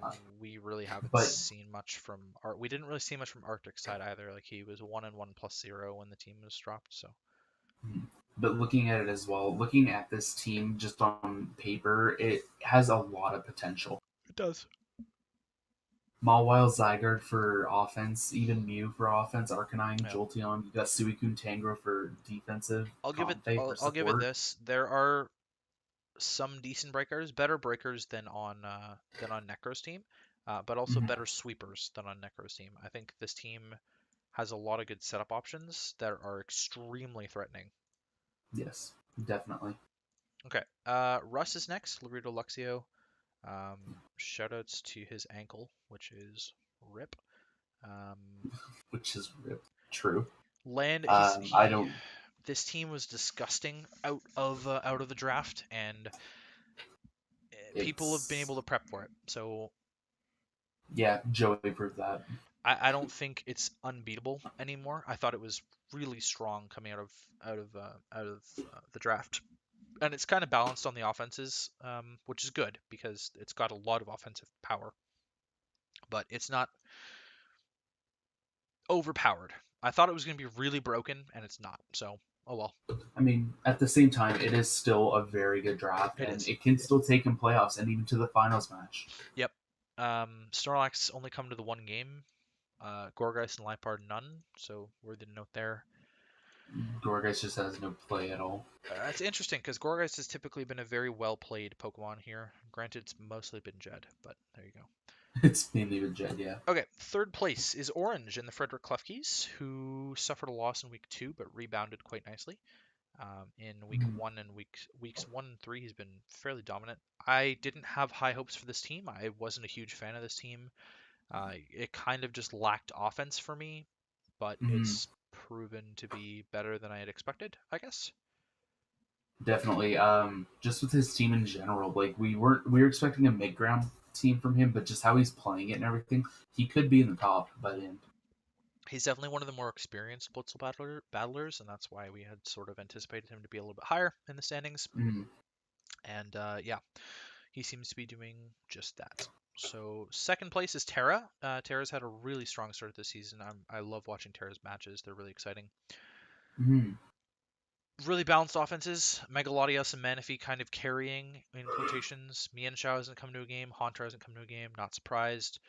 Uh, we really haven't but seen much from Art. We didn't really see much from Arctic's side either. Like he was 1-1+0 when the team was dropped. So mhm. But looking at it as well, looking at this team just on paper, it has a lot of potential. it does. Mawile Zygarde for offense, even Mew for offense, Arcanine, Yeah, Jolteon. You got Suicune Tangrowth for defensive, I'll give it. Comfey I'll, for I'll give it support. this. There are some decent breakers, better breakers than on Necro's team, but also Mhm. better sweepers than on Necro's team. I think this team has a lot of good setup options that are extremely threatening. Yes, definitely. Okay, Russ is next. Laredo Luxio. Shoutouts to his ankle, which is rip. Um, Which is true. Land I he don't. this team was disgusting out of the draft, and people have been It's able to prep for it. So yeah, Joey proved that. I don't think it's unbeatable anymore. I thought it was really strong coming out of the draft, and it's kind of balanced on the offenses, which is good because it's got a lot of offensive power, but it's not overpowered. I thought it was going to be really broken, and it's not. So, oh well, I mean, at the same time, it is still a very good draft, it and is. it can still take in playoffs and even to the finals match. Yep. Snorlax only come to the one game. Gorgeist and Liepard none. So worthy to note there. Gorgeist just has no play at all. It's interesting because Gorgeist has typically been a very well played Pokemon here. Granted, it's mostly been Jed, but there you go. It's mainly with Jed, yeah. Okay, third place is Orange in the Frederick Klefkes, who suffered a loss in week 2 but rebounded quite nicely. In week Mhm. 1 and weeks 1 and 3, he's been fairly dominant. I didn't have high hopes for this team. I wasn't a huge fan of this team. It kind of just lacked offense for me, but Mhm. it's proven to be better than I had expected, I guess. Definitely. Just with his team in general, like we were expecting a mid ground team from him, but just how he's playing it and everything, he could be in the top by the end. He's definitely one of the more experienced Blitzel battlers, and that's why we had sort of anticipated him to be a little bit higher in the standings. Mhm. And yeah, he seems to be doing just that. So second place is Terra. Terra's had a really strong start this season. I love watching Terra's matches. They're really exciting. Mhm. Really balanced offenses. Megalodios and Manaphy kind of carrying in quotations. Mienshao hasn't come to a game. Haunter hasn't come to a game. Not surprised.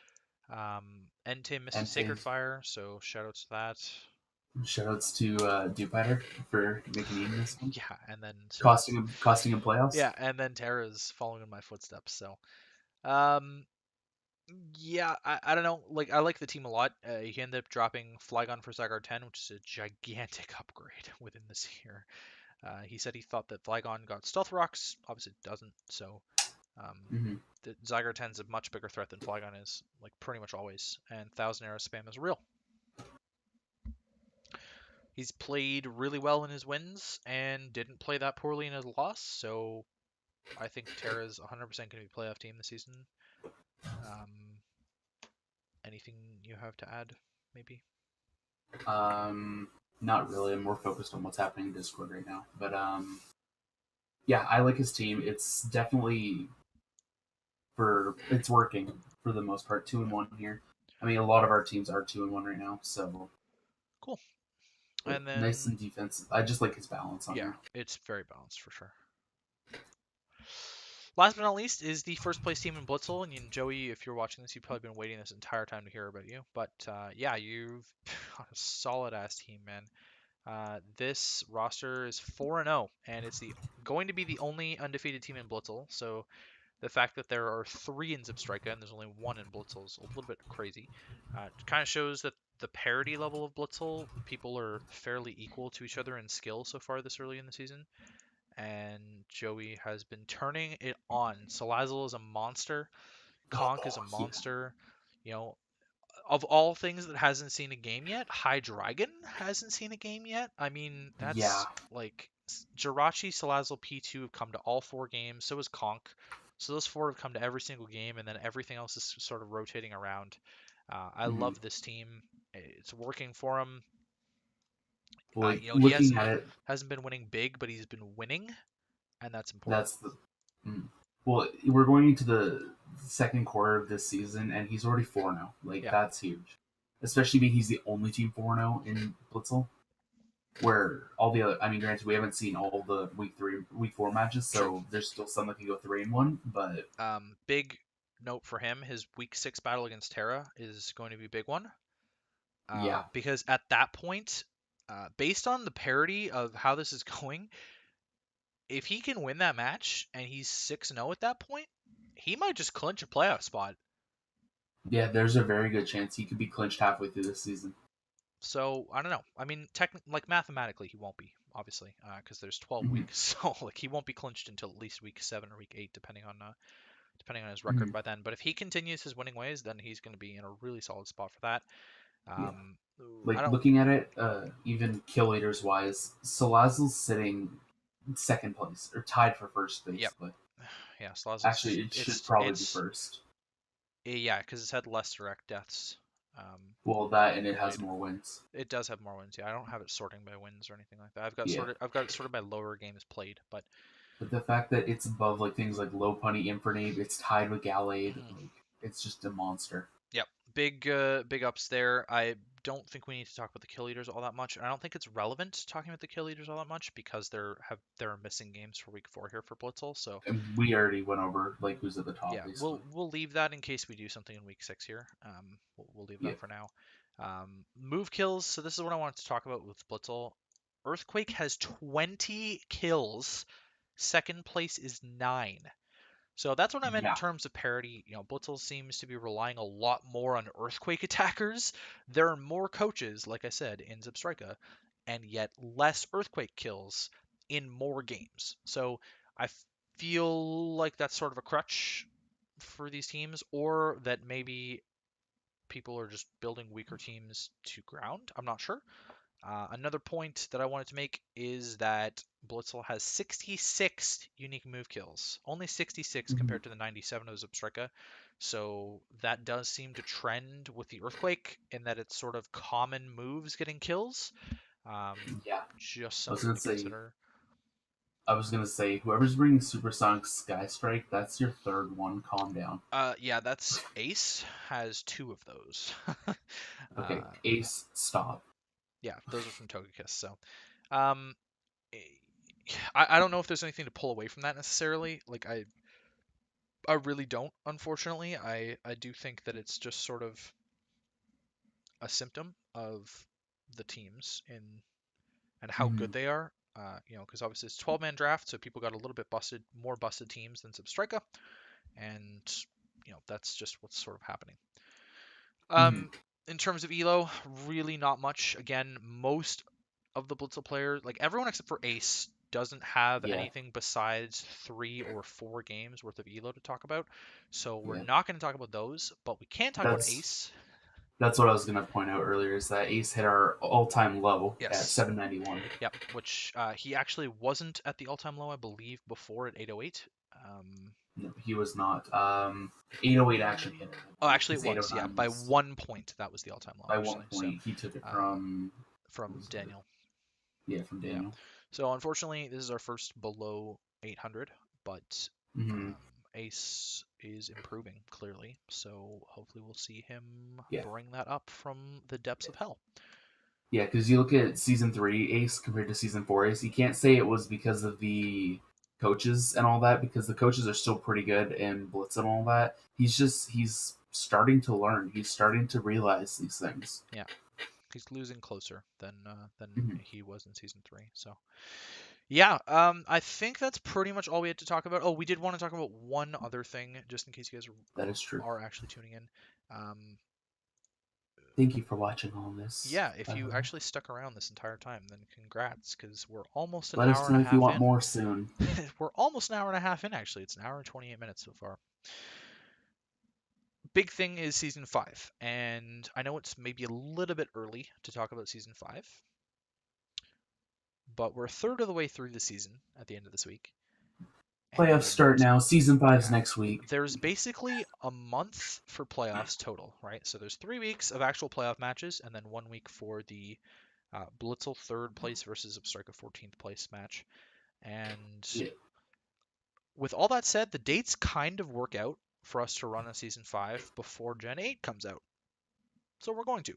Entei missed a Entei. Sacred Fire, so shoutouts to that. Shoutouts to Dewpider for making it in this one, Yeah, and then sort of costing him playoffs. yeah, and then Terra's following in my footsteps. So um, yeah, I don't know. Like I like the team a lot. He ended up dropping Flygon for Zygarde 10, which is a gigantic upgrade within this year. He said he thought that Flygon got Stealth Rocks. Obviously, it doesn't. So um, Hmm. the Zygarde 10 is a much bigger threat than Flygon is, like pretty much always. And Thousand Arrow spam is real. He's played really well in his wins and didn't play that poorly in his loss. So I think Terra's 100% going to be playoff team this season. Um, Anything you have to add, maybe? Not really. I'm more focused on what's happening in Discord right now. But yeah, I like his team. It's definitely it's working for the most part. Two and Yeah, one here. I mean, a lot of our teams are 2-1 right now, so cool. but And nice then, and defensive. I just like his balance on yeah, there. it's very balanced for sure. Last but not least is the first place team in Blitzle. And Joey, if you're watching this, you've probably been waiting this entire time to hear about you. But yeah, you've got a solid ass team, man. This roster is 4-0, and it's the going to be the only undefeated team in Blitzel. So the fact that there are 3 in Zebstrika and there's only 1 in Blitzel is a little bit crazy. It kind of shows that the parity level of Blitzel, people are fairly equal to each other in skill so far this early in the season. And Joey has been turning it on. Salazzle is a monster. Conk is a Oh yeah, monster. You know, of all things that hasn't seen a game yet, Hydreigon hasn't seen a game yet. I mean, yeah. that's like Jirachi, Salazzle, P2 have come to all 4 games. So has Conk. So those 4 have come to every single game, and then everything else is sort of rotating around. I Mhm. love this team. It's working for him. Like He looking at it, hasn't been winning big, but he's been winning, and that's that's important. Mm. Well, we're going into the second quarter of this season, and he's already 4-0. Like, Yeah, that's huge. Especially being he's the only team 4-0 in Blitzle. Where all the other, I mean, granted, we haven't seen all the week 4 matches, true. so there's still some that can go 3-1. But Big note for him, his week 6 battle against Terra is going to be a big one. yeah, Because at that point, based on the parity of how this is going, if he can win that match and he's 6-0 at that point, he might just clinch a playoff spot. yeah, there's a very good chance he could be clinched halfway through this season. So I don't know. I mean, like mathematically, he won't be obviously because there's 12 Mm-hmm. weeks, so like he won't be clinched until at least week 7 or week 8, depending on his Mm-hmm. record by then. But if he continues his winning ways, then he's going to be in a really solid spot for that. Yeah. Um, I Like don't. looking at it, even kill leaders wise, Salazzle's sitting second place or tied for first base, Yep. but Yeah, Slazzle's actually it should probably be it's first. yeah, because it's had less direct deaths. Well, that and it has Played. more wins. It does have more wins. Yeah, I don't have it sorting by wins or anything like that. Yeah, I've got it sorted by lower games played, but but the fact that it's above like things like Low Punny Infernape, it's tied with Gallade, mhm. like it's just a monster. Yep, big ups there. I don't think we need to talk about the kill leaders all that much. I don't think it's relevant talking about the kill leaders all that much because there are missing games for week 4 here for Blitzel. So And we already went over like who's at the top yeah, basically. we'll leave that in case we do something in week 6 here. We'll leave Yeah. that for now. Move kills. So this is what I wanted to talk about with Blitzel. Earthquake has 20 kills. Second place is 9. So that's what I meant in Yeah. terms of parity. You know, Blitzel seems to be relying a lot more on Earthquake attackers. There are more coaches, like I said, in Zebstrika, and yet less Earthquake kills in more games. So I feel like that's sort of a crutch for these teams, or that maybe people are just building weaker teams to ground. I'm not sure. Another point that I wanted to make is that Blitzel has 66 unique move kills, only 66 Mhm. compared to the 97 of Zebstrika. So that does seem to trend with the Earthquake in that it's sort of common moves getting kills. Um, Yeah. just I was something gonna to say consider. I was gonna say whoever's bringing Supersonic Sky Strike, that's your third one. Calm down. Yeah, that's Ace has 2 of those. Okay, uh, Ace, stop. yeah, those are from Togekiss. So, um, eh, I don't know if there's anything to pull away from that necessarily. Like I really don't, unfortunately. I do think that it's just sort of a symptom of the teams in and how Mm-hmm. good they are. You know, because obviously it's 12-man draft, so people got a little bit more busted teams than Substrika, and you know that's just what's sort of happening. Mm-hmm. In terms of elo, really not much. Again, most of the Blitzel players, like everyone except for Ace, doesn't have Yeah, anything besides 3 or 4 games worth of elo to talk about. So we're yeah. not going to talk about those, but we can talk about That's Ace. that's what I was gonna point out earlier. Is that Ace hit our all-time low at Yes. 791. Yep. Which he actually wasn't at the all-time low, I believe, before at 808. No, he was not. 808 actually hit it. Oh, I believe, actually, it because was. Yeah, 809 by was 1 point, that was the all-time low, by one actually. So, point. He took it uh, from what from was it? Daniel. Yeah, from Yeah. Daniel. So unfortunately, this is our first below 800, but Mm-hmm. Ace is improving clearly. So hopefully we'll see him Yeah, bring that up from the depths of hell. yeah. Because you look at season 3 Ace compared to season 4 Ace, you can't say it was because of the coaches and all that, because the coaches are still pretty good in Blitz and all that. He's starting to learn. He's starting to realize these things. Yeah, he's losing closer than Mm-hmm. he was in season 3. So yeah, I think that's pretty much all we had to talk about. Oh, we did want to talk about one other thing, just in case you guys That is true. are actually tuning in. Um, Thank you for watching all this. yeah, if you actually stuck around this entire time, then congrats, because we're almost an Let hour us and know a if you half want in. more soon. We're almost an hour and a half in, actually. It's an hour and 28 minutes so far. Big thing is season 5, and I know it's maybe a little bit early to talk about season 5, but we're a third of the way through the season at the end of this week. Playoffs start And now. Season 5's yeah, next week. there's basically a month for playoffs total, right? So there's 3 weeks of actual playoff matches, and then 1 week for the Blitzel third place versus Abstrika 14th place match. And Yeah. with all that said, the dates kind of work out for us to run a season 5 before Gen 8 comes out. So we're going to.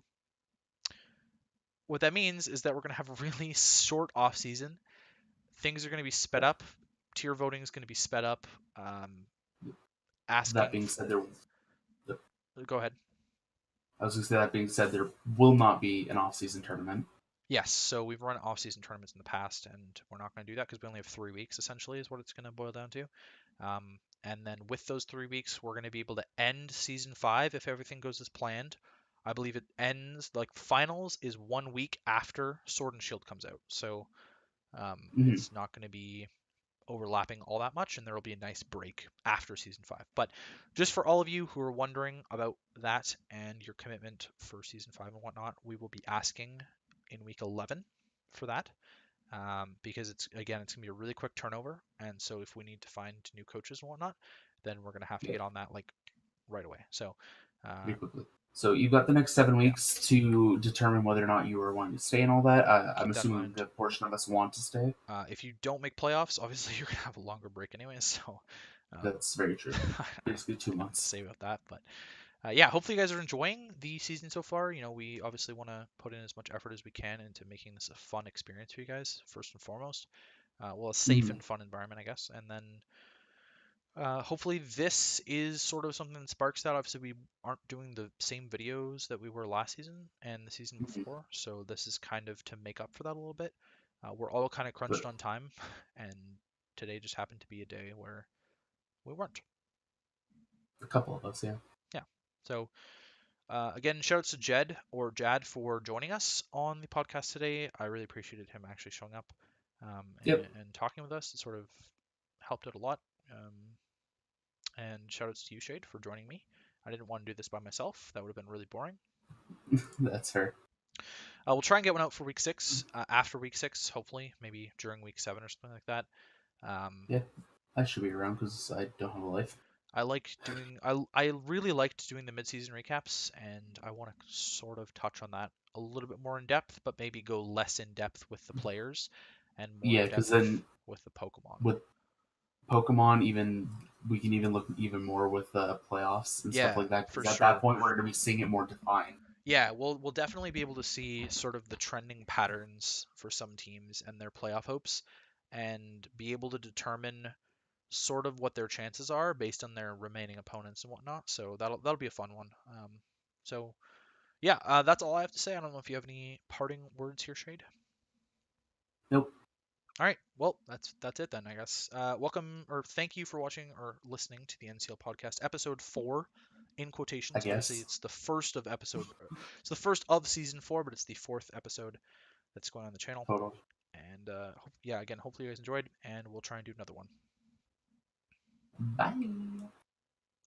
What that means is that we're going to have a really short off season. Things are going to be sped up. Tier voting is going to be sped up. That Asking. being said, the- Go ahead. I was going to say that being said, there will not be an off-season tournament. Yes, so we've run off-season tournaments in the past, and we're not going to do that because we only have 3 weeks, essentially, is what it's going to boil down to. And then with those 3 weeks, we're going to be able to end season 5 if everything goes as planned. I believe it ends, like, finals is 1 week after Sword and Shield comes out. So Mm-hmm. it's not going to be overlapping all that much, and there will be a nice break after season 5. But just for all of you who are wondering about that and your commitment for season 5 and whatnot, we will be asking in week 11 for that. Because it's going to be a really quick turnover, and so if we need to find new coaches and whatnot, then we're going to have to Yep. get on that like right away. So Pretty quickly. So you've got the next 7 weeks to determine whether or not you are wanting to stay and all that. I'm keep that in assuming a mind. good portion of us want to stay. If you don't make playoffs, obviously you're going to have a longer break anyway. So That's very true. I Basically don't 2 really know what to months. say about that, but yeah, hopefully you guys are enjoying the season so far. We obviously want to put in as much effort as we can into making this a fun experience for you guys, first and foremost. Well, a safe Mm-hmm. and fun environment, I guess. And then hopefully this is sort of something that sparks that. Obviously, we aren't doing the same videos that we were last season and the season Mm-hmm. before, so this is kind of to make up for that a little bit. We're all kind of But crunched on time, and today just happened to be a day where we weren't. a couple of us, yeah. Yeah. So again, shout outs to Jad for joining us on the podcast today. I really appreciated him actually showing up Yep. and talking with us. It sort of helped out a lot. And shout outs to you, Shade, for joining me. I didn't want to do this by myself. That would have been really boring. That's her. We'll try and get one out for week 6, after week 6, hopefully, maybe during week 7 or something like that. Yeah, I should be around because I don't have a life. I really liked doing the mid-season recaps, and I want to sort of touch on that a little bit more in depth, but maybe go less in depth with the players and more Yeah, in because depth then with the Pokemon. with Pokemon, even we can even look even more with playoffs and stuff Yeah, like that. for Because at that sure. point, we're going to be seeing it more defined. Yeah, we'll definitely be able to see sort of the trending patterns for some teams and their playoff hopes, and be able to determine sort of what their chances are based on their remaining opponents and whatnot. So that'll be a fun one. So yeah, that's all I have to say. I don't know if you have any parting words here, Shade. Nope. All right, well that's it then, I guess. Welcome or thank you for watching or listening to the NCL podcast, episode 4, in I quotations. Obviously, guess. it's the first of episode. It's the first of season 4, but it's the 4th episode that's going on the channel. Total. And yeah, again, hopefully you guys enjoyed, and we'll try and do another one. Bye.